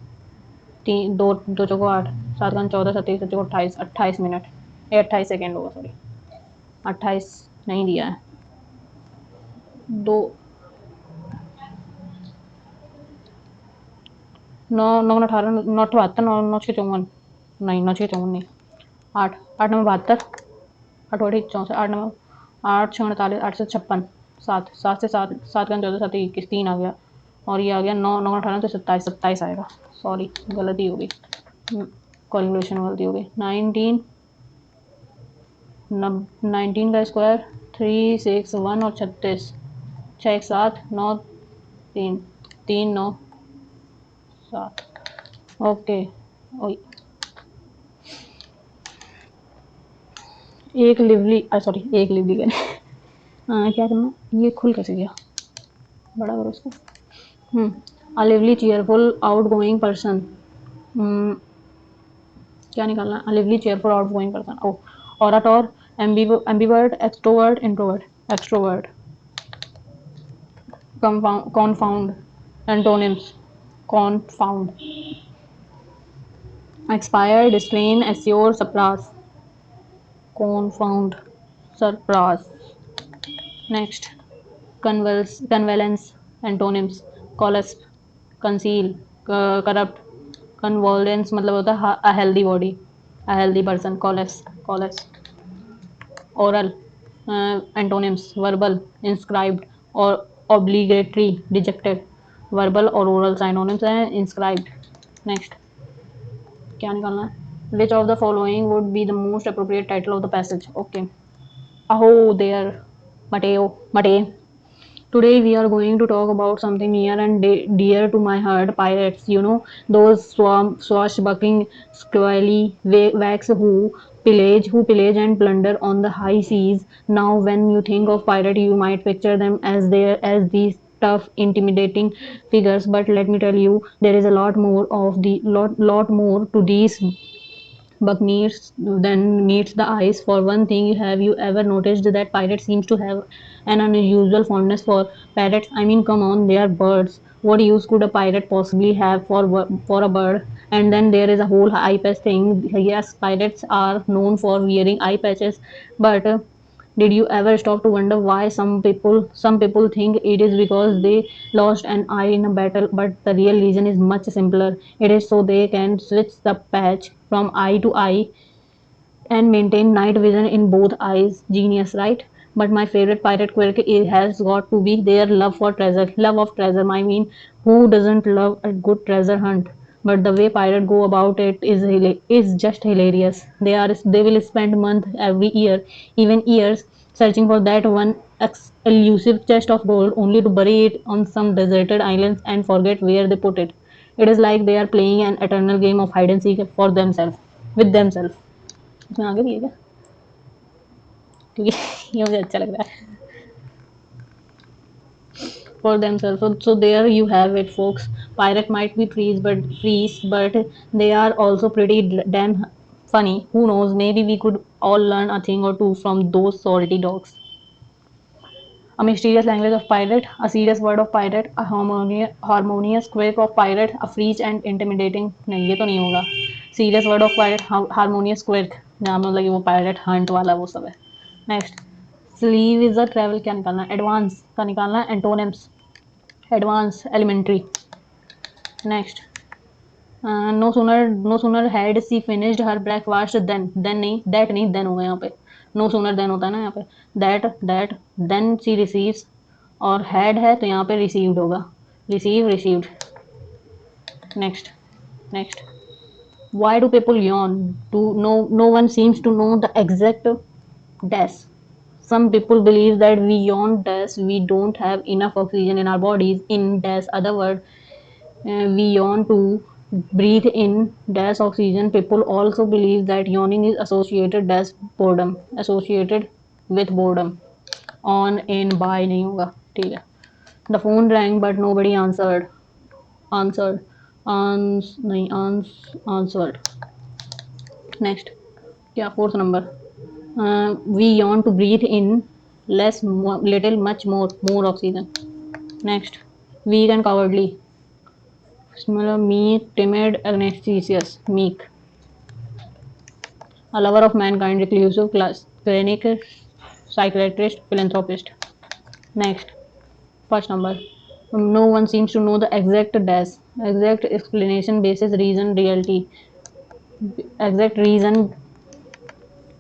3 2 2 चौको 8, 7 का 14 27 चौको 28, 28 मिनट, ये 28 सेकेंड होगा, सॉरी 28 नहीं दिया है, 2 9 9 18 9 72 9 9 6 54 नहीं 9 6 54 नहीं 8 8 9 72 8 8 64 8 9 8 6 48 8 से 56 7 7 से 7 7 का 14 7 21 3 आ गया और ये आ गया 9 9 18 तो 27 27 आएगा, सॉरी गलती हो गई, कैलकुलेशन गलती हो गई। 19 19 का स्क्वायर 3 6 1 और 36, 6 1 7 9 3 3 9 7। ओके, एक लिवली, सॉरी एक लिवली करें क्या करना, ये खुल कैसे गया, बड़ा करो इसको। A lively cheerful outgoing person, क्या निकालना है, a lively cheerful outgoing person, oh orator, ambivert extrovert introvert, extrovert, confound, antonyms, confound, expire, distrain, assure, surpass, confound, surpass. Next, convalesce, antonyms, coalesce, conceal, corrupt, convalescence मतलब होता है a healthy body, a healthy person, coalesce. Oral, antonyms, verbal, inscribed और obligatory, rejected. Verbal और oral synonyms हैं, inscribed. Next, क्या निकालना है, which of the following would be the most appropriate title of the passage? Okay, aho there, Mate. Today we are going to talk about something near and dear to my heart, pirates. You know, those swashbuckling, squally wags who pillage and plunder on the high seas. Now, when you think of pirate, you might picture them as these tough, intimidating figures. But let me tell you, there is a lot more to these buccaneers than meets the eyes. For one thing, have you ever noticed that pirates seems to have an unusual fondness for parrots? I mean, come on, they are birds. What use could a pirate possibly have for a bird? And then there is a whole eye patch thing. Yes, pirates are known for wearing eye patches, but did you ever stop to wonder why some people think it is because they lost an eye in a battle, but the real reason is much simpler. It is so they can switch the patch from eye to eye and maintain night vision in both eyes. Genius, right? But my favorite pirate quirk has got to be their love for treasure. Love of treasure. I mean, who doesn't love a good treasure hunt? But the way pirates go about it is just hilarious. They will spend months every year, even years, searching for that one elusive chest of gold only to bury it on some deserted islands and forget where they put it. It is like they are playing an eternal game of hide and seek for themselves, with themselves. इसमें आगे भी है क्या? क्योंकि ये मुझे अच्छा लग रहा है. For themselves. So there you have it, folks. Pirate might be priests, but they are also pretty damn funny. Who knows? Maybe we could all learn a thing or two from those salty dogs. A mysterious language of pirate, a serious word of pirate, a harmonious quake of pirate, a fresh and intimidating. नहीं ये तो नहीं होगा. Serious word of pirate, harmonious quake. जहाँ मतलब कि वो pirate hunt वाला वो सब है. Next, sleeve is a travel क्या निकालना है? Advance का निकालना है. Antonyms, advance, elementary. Next, no sooner had she finished her breakfast then नहीं, that नहीं, then होगा यहाँ पे. No sooner then होता है ना यहाँ पे. that then she receives, और had है तो यहाँ पे received होगा. received. Next, why do people yawn? No one seems to know the exact dash. Some people believe that we yawn dash we don't have enough oxygen in our bodies. In dash other word, we yawn to breathe in dash oxygen. People also believe that yawning is associated with boredom. On, in, by नहीं होगा. ठीक है. The phone rang but nobody answered नहीं answered. Next, क्या fourth number. We yawn to breathe in more oxygen. Next, weak and cowardly. मतलब meek, timid, agnosticious, meek. A lover of mankind, reclusive, clinic, psychiatrist, philanthropist. Next, first number. No one seems to know the exact explanation, basis, reason, reality. Exact reason.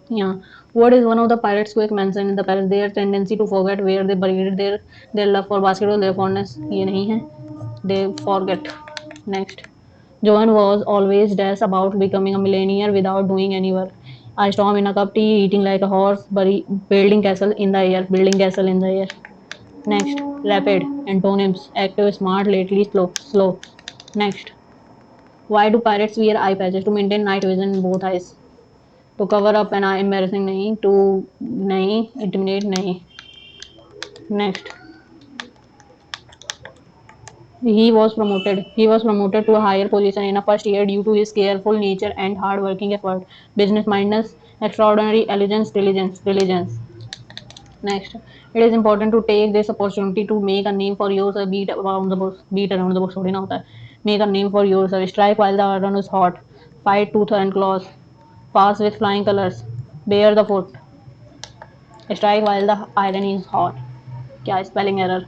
Yeah. What is one of the pirates quick mentioned in the palace? Their tendency to forget where they buried their love for basketball, their fondness. ये नहीं है. They forget. Next. Joan was always dash about becoming a millionaire without doing any work. I storm in a cup tea, eating like a horse, building castle in the air. Next, rapid, antonyms, active, smart, lately, slow. Next, why do pirates wear eye patches? To maintain night vision in both eyes. To cover up an eye, embarrassing नहीं. To नहीं, intimidate नहीं. Next, He was promoted to a higher position in a first year due to his careful nature and hard-working effort. Business mindedness, extraordinary diligence. Next, it is important to take this opportunity to make a name for yourself. Beat around the bush. थोड़ी ना होता है. Make a name for yourself. Strike while the iron is hot. Fight tooth and claws. Pass with flying colors. Bear the foot. Strike while the iron is hot. क्या spelling error?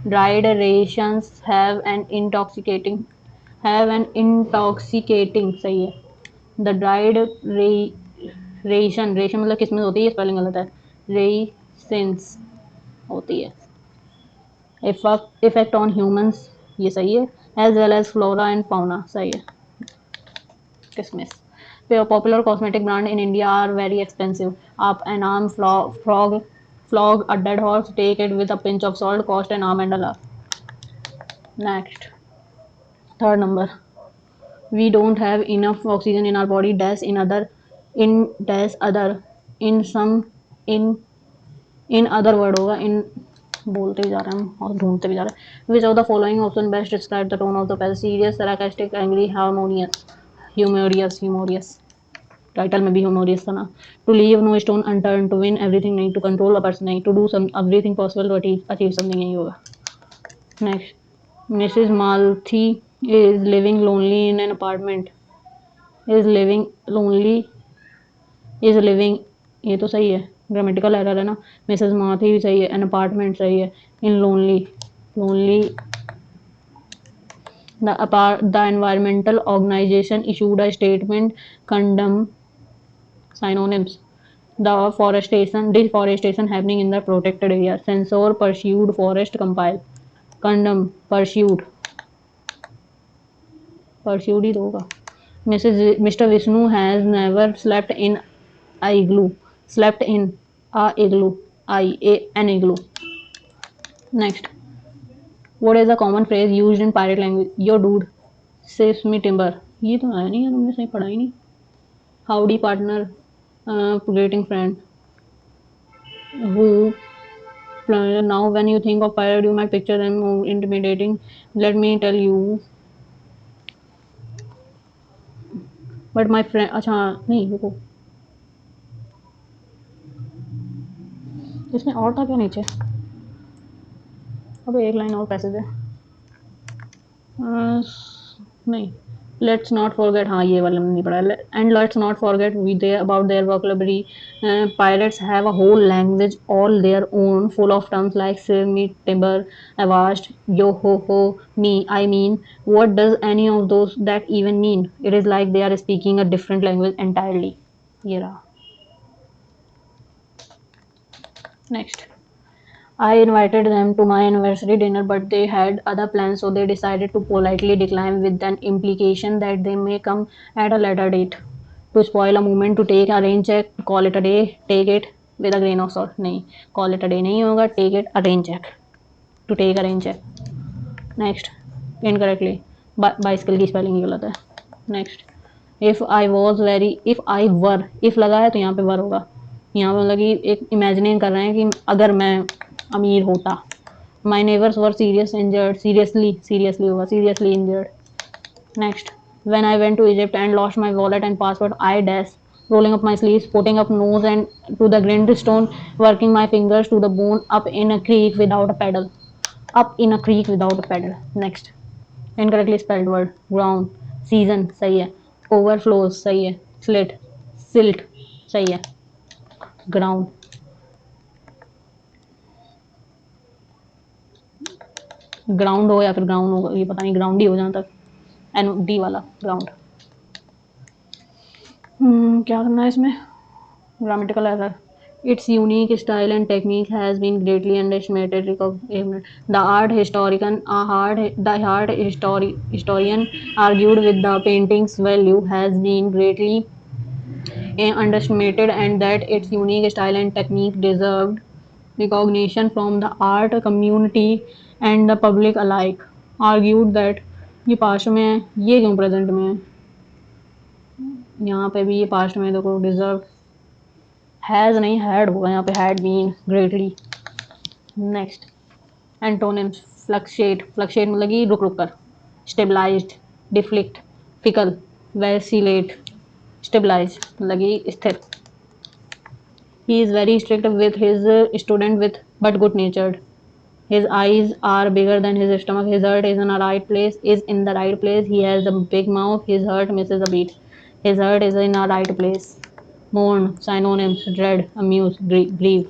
Dried rations have an intoxicating सही है. The dried ration मतलब किसमें होती है? Spelling गलत है. Raisins होती है. Effect on humans ये सही है. As well as flora and fauna सही है. Dismiss. Popular cosmetic brand in India are very expensive. Up an arm, flog a dead horse, take it with a pinch of salt, cost an arm and a laugh. Next, third number. We don't have enough oxygen in our body. In other word होगा. In बोलते भी जा रहे हैं हम और ढूंढते भी जा रहे हैं. Which of the following option best describe the tone of the passage? Serious, sarcastic, angry, humorous. Title में भी humorous था ना. To leave no stone unturned, to win everything नहीं, to control a person नहीं, to do everything possible to achieve something यही होगा. Next, Mrs. Malthy is living lonely in an apartment. is living ये तो सही है. ग्रामेटिकल एरर है ना. मिसेस माथी भी सही है. एन अपार्टमेंट सही है. इन lonely the environmental organization issued a statement condemn. Synonyms: deforestation happening in the protected area. Censor pursued forest compile. Condemn pursued ही तो होगा. Mr. Vishnu has never slept in a igloo. Slept in a igloo. An igloo. Next, what is a common phrase used in pirate language? Yo dude, saves me timber. ये तो है नहीं यार, तुमने सही पढ़ा ही नहीं। Howdy partner, grating friend, who, now when you think of pirate you might picture them more intimidating. Let me tell you, but my friend, अच्छा नहीं रुको, इसमें और था क्या नीचे? अब एक लाइन और पैसेज है। नहीं, लेट्स नॉट फॉरगेट, हाँ ये वाला नहीं पढ़ा। And let's not forget we they about their vocabulary. Pirates have a whole language all their own, full of terms like save me timber, avast, yo ho me, I mean, what does any of those that even mean? It is like they are speaking a different language entirely. ये रहा। Next, I invited them to my anniversary dinner, but they had other plans, so they decided to politely decline with an implication that they may come at a later date. To spoil a moment, to take a rain check, call it a day, take it with a grain of salt. नहीं, call it a day नहीं होगा, take it a rain check. To take a rain check. Next, incorrectly. Bicycle की spelling गलत है। Next, if I were, if लगा है तो यहाँ पे वर होगा। यहाँ पे मतलब कि एक इमेजिनिंग कर रहे हैं कि अगर मैं अमीर होता। My neighbours were serious injured, seriously होगा, seriously injured. Next, when I went to Egypt and lost my wallet and passport, I dash, rolling up my sleeves, putting up nose and to the grindstone, working my fingers to the bone, up in a creek without a paddle. Up in a creek without a paddle. Next, incorrectly spelled word, ground, season सही है, overflows सही है, slit, silt सही है, ground, ground हो या फिर ground हो, ये पता नहीं, ग्राउंड ही हो जहाँ तक, एन डी वाला ग्राउंड। क्या करना है इसमें? Grammatical error. Its unique style and technique has been greatly underestimated. The historian argued with the painting's value has been greatly underestimated, and that its unique style and technique deserved recognition from the art community and the public alike. Argued that ये past में है, ये क्यों present में है? यहाँ पे भी ये पास्ट में देखो, डिजर्व, हैज नहीं हैड होगा यहाँ पे, had been greatly. Next, antonyms, fluctuate, fluctuate मतलब कि रुक रुक कर, stabilized, deflect, fickle, vacillate, stabilize मतलब कि स्थिर। He is very strict with his student with but good natured. His eyes are bigger than his stomach. His heart is in the right place. Is in the right place. He has a big mouth. His heart misses a beat. His heart is in the right place. Mourn, synonyms, dread, amuse, grieve.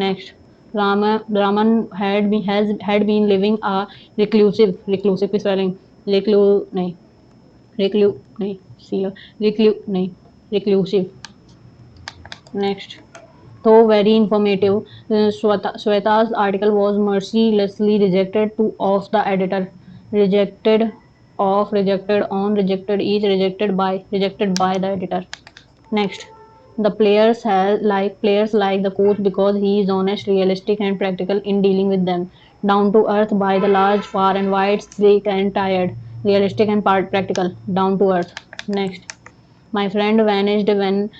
Next, Raman had been living a reclusive की spelling, reclusive. Next, though very informative, Sweta's article was mercilessly rejected to of the editor, rejected of, rejected on, rejected each, rejected by the editor. Next, the players like the coach because he is honest, realistic, and practical in dealing with them. Down to earth by the large, far and wide, sick and tired, realistic and practical, down to earth. Next, my friend vanished when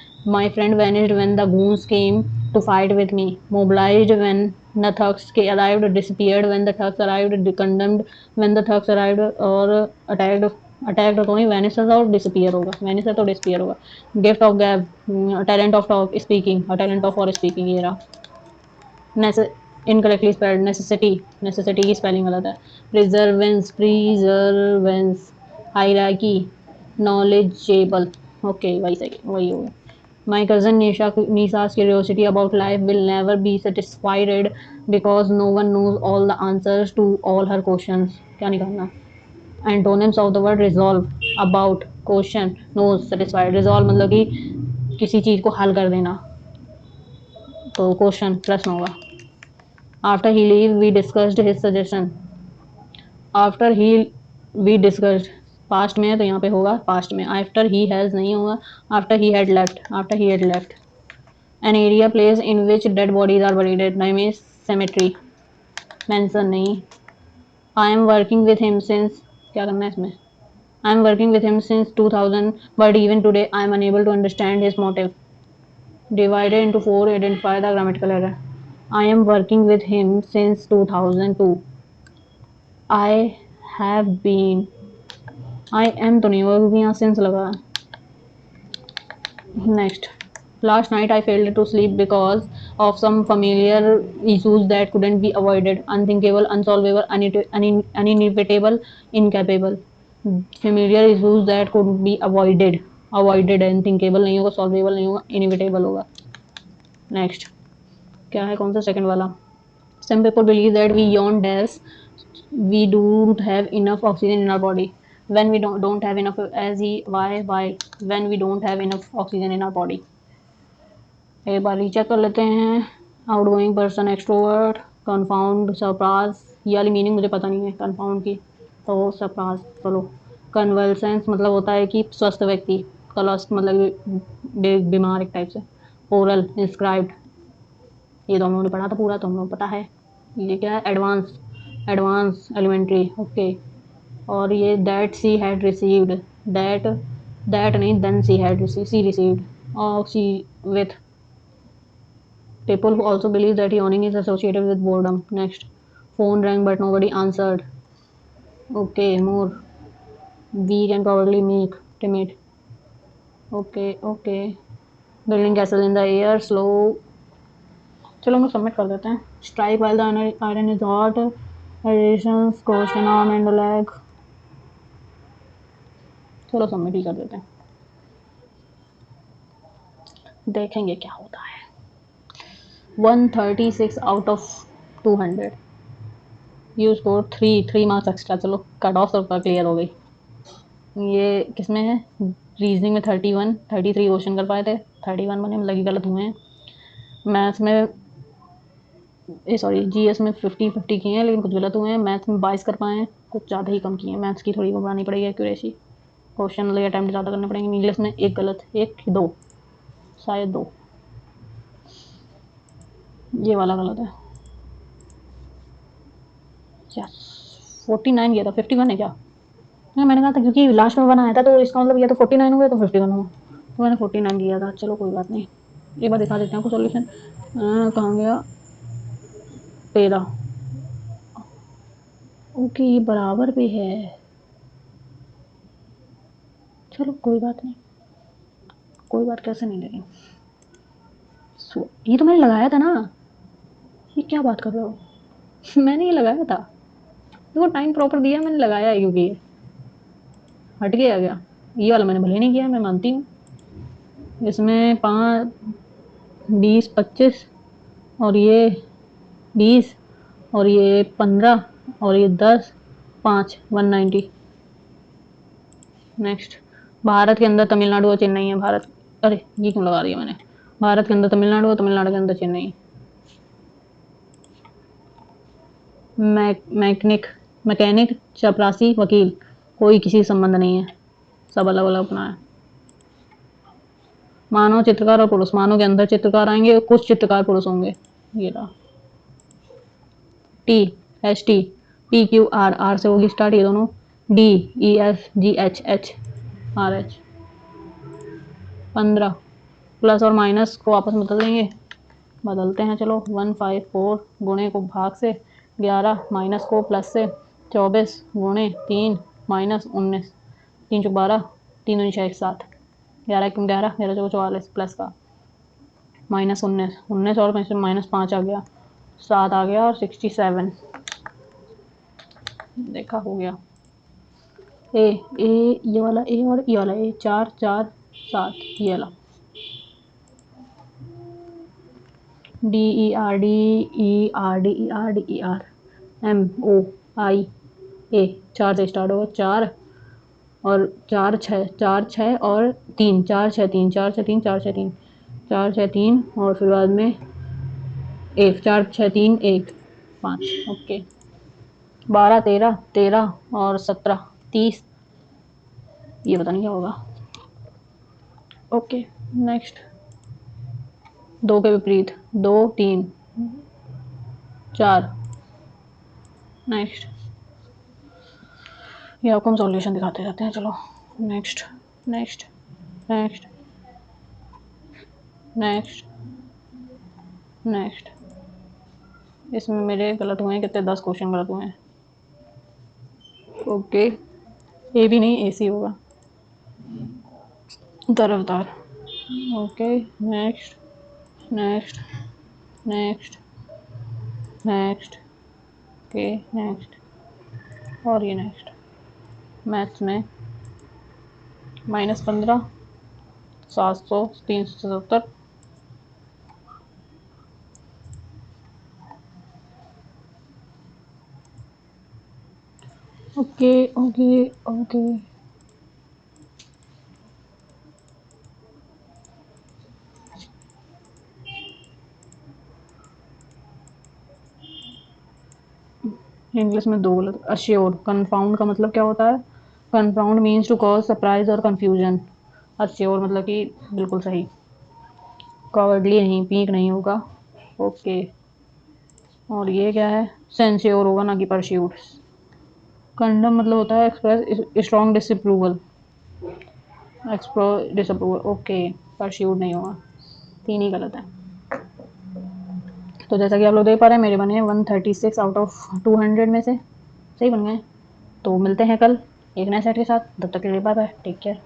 the goons came to fight with me. Mobilized when the thugs arrived, disappeared when the thugs arrived, condemned when the thugs arrived, or attacked तो नहीं, vanish और disappear होगा, vanish तो disappear होगा। Gift of gab, talent of talk, speaking, a talent of for speaking, ये रहा। Incorrectly spelled, necessity की spelling गलत है। प्रिजर्वेंस, हायरार्की, नॉलेजेबल, ओके वही सही, वही होगा। My cousin Nisha's curiosity about life will never be satisfied because no one knows all the answers to all her questions. क्या निकालना? Antonyms of the word resolve, about, question, knows, satisfied. Resolve मतलब कि किसी चीज को हल कर देना, तो क्वेश्चन प्रश्न होगा। After he leave, we discussed his suggestion. After we discussed, past में है तो यहाँ पे होगा past में। After he has नहीं होगा, after he had left. An area place in which dead bodies are buried, name is cemetery. Mention नहीं। I am working with him since, क्या करना है इसमें? I am working with him since 2000 but even today I am unable to understand his motive. Divided into 4, identify the grammatical error. I am working with him since 2002. I have been, I am तो नहीं होगा क्योंकि यहाँ since लगा है. Next. Last night I failed to sleep because of some familiar issues that couldn't be avoided. Unthinkable, unsolvable, uninevitable, incapable. Familiar issues that could be avoided. Avoided है, unthinkable नहीं होगा, solvable नहीं होगा, inevitable होगा. Next. क्या है, कौन सा सेकंड वाला? Some people believe that we yawn as we don't have enough oxygen in our body. When we don't have enough, as why when we don't have enough oxygen in our body. एक बार recheck कर लेते हैं. Outgoing person, extrovert, confound, surprise. ये वाली meaning मुझे पता नहीं है कन्फाउंड की, तो सरप्राइज. चलो. कन्वल्सेंस मतलब होता है कि स्वस्थ व्यक्ति. कलस्ट मतलब बीमार एक टाइप से. ओरल, इंस्क्राइब्ड, ये तो हम लोगों ने पढ़ा था पूरा, तो हम लोग पता है. ये क्या है? Advance, advance elementary. ओके. और ये that she had received, that, that नहीं, then she had received, she received. और she with. People also believe that yawning is associated with boredom. Next. Phone rang but nobody answered. Okay, more. Weak and probably meek, timid. Okay, okay. Building castle in the air, slow. चलो हम लोग submit कर देते हैं. Strike while the iron is hot. Additions, caution arm and leg. चलो submit ही कर देते हैं, देखेंगे क्या होता है. 136 out of 200. You score 3 marks extra. चलो कट ऑफ सबका क्लियर हो गई. ये किसमें है? रीजनिंग में 31, 33 क्वेश्चन कर पाए थे, 31 बने मतलब गलत हुए हैं. मैथ्स में, सॉरी, जीएस में 50-50 किए हैं लेकिन कुछ गलत हुए हैं. मैथ्स में 22 कर पाए हैं, कुछ ज़्यादा ही कम किए हैं. मैथ्स की थोड़ी वो बनानी पड़ेगी एक्यूरेसी, क्वेश्चन मतलब अटैम्प्ट ज़्यादा करने पड़ेंगे. इंग्लिश में एक गलत, एक दो, शायद दो, ये वाला गलत है. क्या 49 किया था, 51 है क्या? नहीं, मैंने कहा था क्योंकि लास्ट में बनाया था तो इसका मतलब ये तो 49 हो गया तो 51 हुआ, तो मैंने 49 किया था. चलो कोई बात नहीं, एक बार दिखा देते हैं आपको सॉल्यूशन. कहाँ गया? 13. ओके, ये बराबर पे है. चलो कोई बात नहीं, कोई बात कैसे नहीं, लेकिन ये तो मैंने लगाया था ना. ये क्या बात कर रहे हो? मैंने ये लगाया था, देखो टाइम प्रॉपर दिया मैंने, लगाया है क्योंकि ये हट गया क्या. ये वाला मैंने भले नहीं किया, मैं मानती हूँ. इसमें 5, 20, 25 और ये 20 और ये 15 और ये 10, 5, 190. नेक्स्ट. भारत के अंदर तमिलनाडु और चेन्नई है. भारत, अरे ये क्यों लगा दिया मैंने? भारत के अंदर तमिलनाडु और तमिलनाडु के अंदर चेन्नई. मैकेनिक, मैकेनिक, चपरासी, वकील, कोई किसी से संबंध नहीं है, सब अलग अलग अपना है. मानव, चित्रकार और पुरुष. मानव के अंदर चित्रकार आएंगे, कुछ चित्रकार पुरुष होंगे. ये रहा. T, H T, P Q R, R से होगी स्टार्ट ये दोनों. D, E F, G H, H, R H. 15. Plus और माइनस को आपस में बदल देंगे, बदलते हैं. चलो 154 गुणे को भाग से 11, माइनस को प्लस से 24 गुणे 3 माइनस 19, 3 चौक 12, 3 दूनी 6, 7, 11 क्यों 11, 11 चौक 44 प्लस का माइनस 19, 19 और माइनस 5 आ गया, 7 आ गया और 67. देखा, हो गया. ए, ए ये वाला ए और ये वाला ए, 4 4 7, ये वाला. D E R, D E R, D E R, D E R, M O I A. 4 से स्टार्ट होगा, 4 और 4 6, 4 6 और 3, 4 6 3, 4 6 3, 4 6 3, 4 6 3 और फिर बाद में 1, 4 6 3 1 5. ओके. 12 13 13 और 17 30, ये पता नहीं क्या होगा. ओके. नेक्स्ट. 2 के विपरीत 2 3 4, नेक्स्ट, ये आपको हम सॉल्यूशन दिखाते रहते हैं। चलो next next next next next. इसमें मेरे गलत हुए हैं कितने, 10 क्वेश्चन गलत हुए हैं। ओके, ए भी नहीं, ए सी होगा, तरफदार। Okay next next next next. Okay next, और ये नेक्स्ट। मैथ्स में -15, 700, 370। Okay okay okay. इंग्लिश में 2 गलत। अश्योर्ड, कन्फाउंड का मतलब क्या होता है? Confound means to cause surprise और कंफ्यूजन। अश्योर मतलब कि बिल्कुल सही। कॉवर्डली नहीं, पीक नहीं होगा। ओके, और ये क्या है? सेंश्योर होगा, ना कि परस्यूट। कंडम मतलब होता है express strong disapproval, express disapproval. Okay, pursuit नहीं होगा। 3 ही गलत है। तो जैसा कि आप लोग देख पा रहे हैं, मेरे बने हैं 136 आउट ऑफ 200 में से। सही बन गए। तो मिलते हैं कल एक नए सेट के साथ। तब तक के लिए बाय बाय, टेक केयर।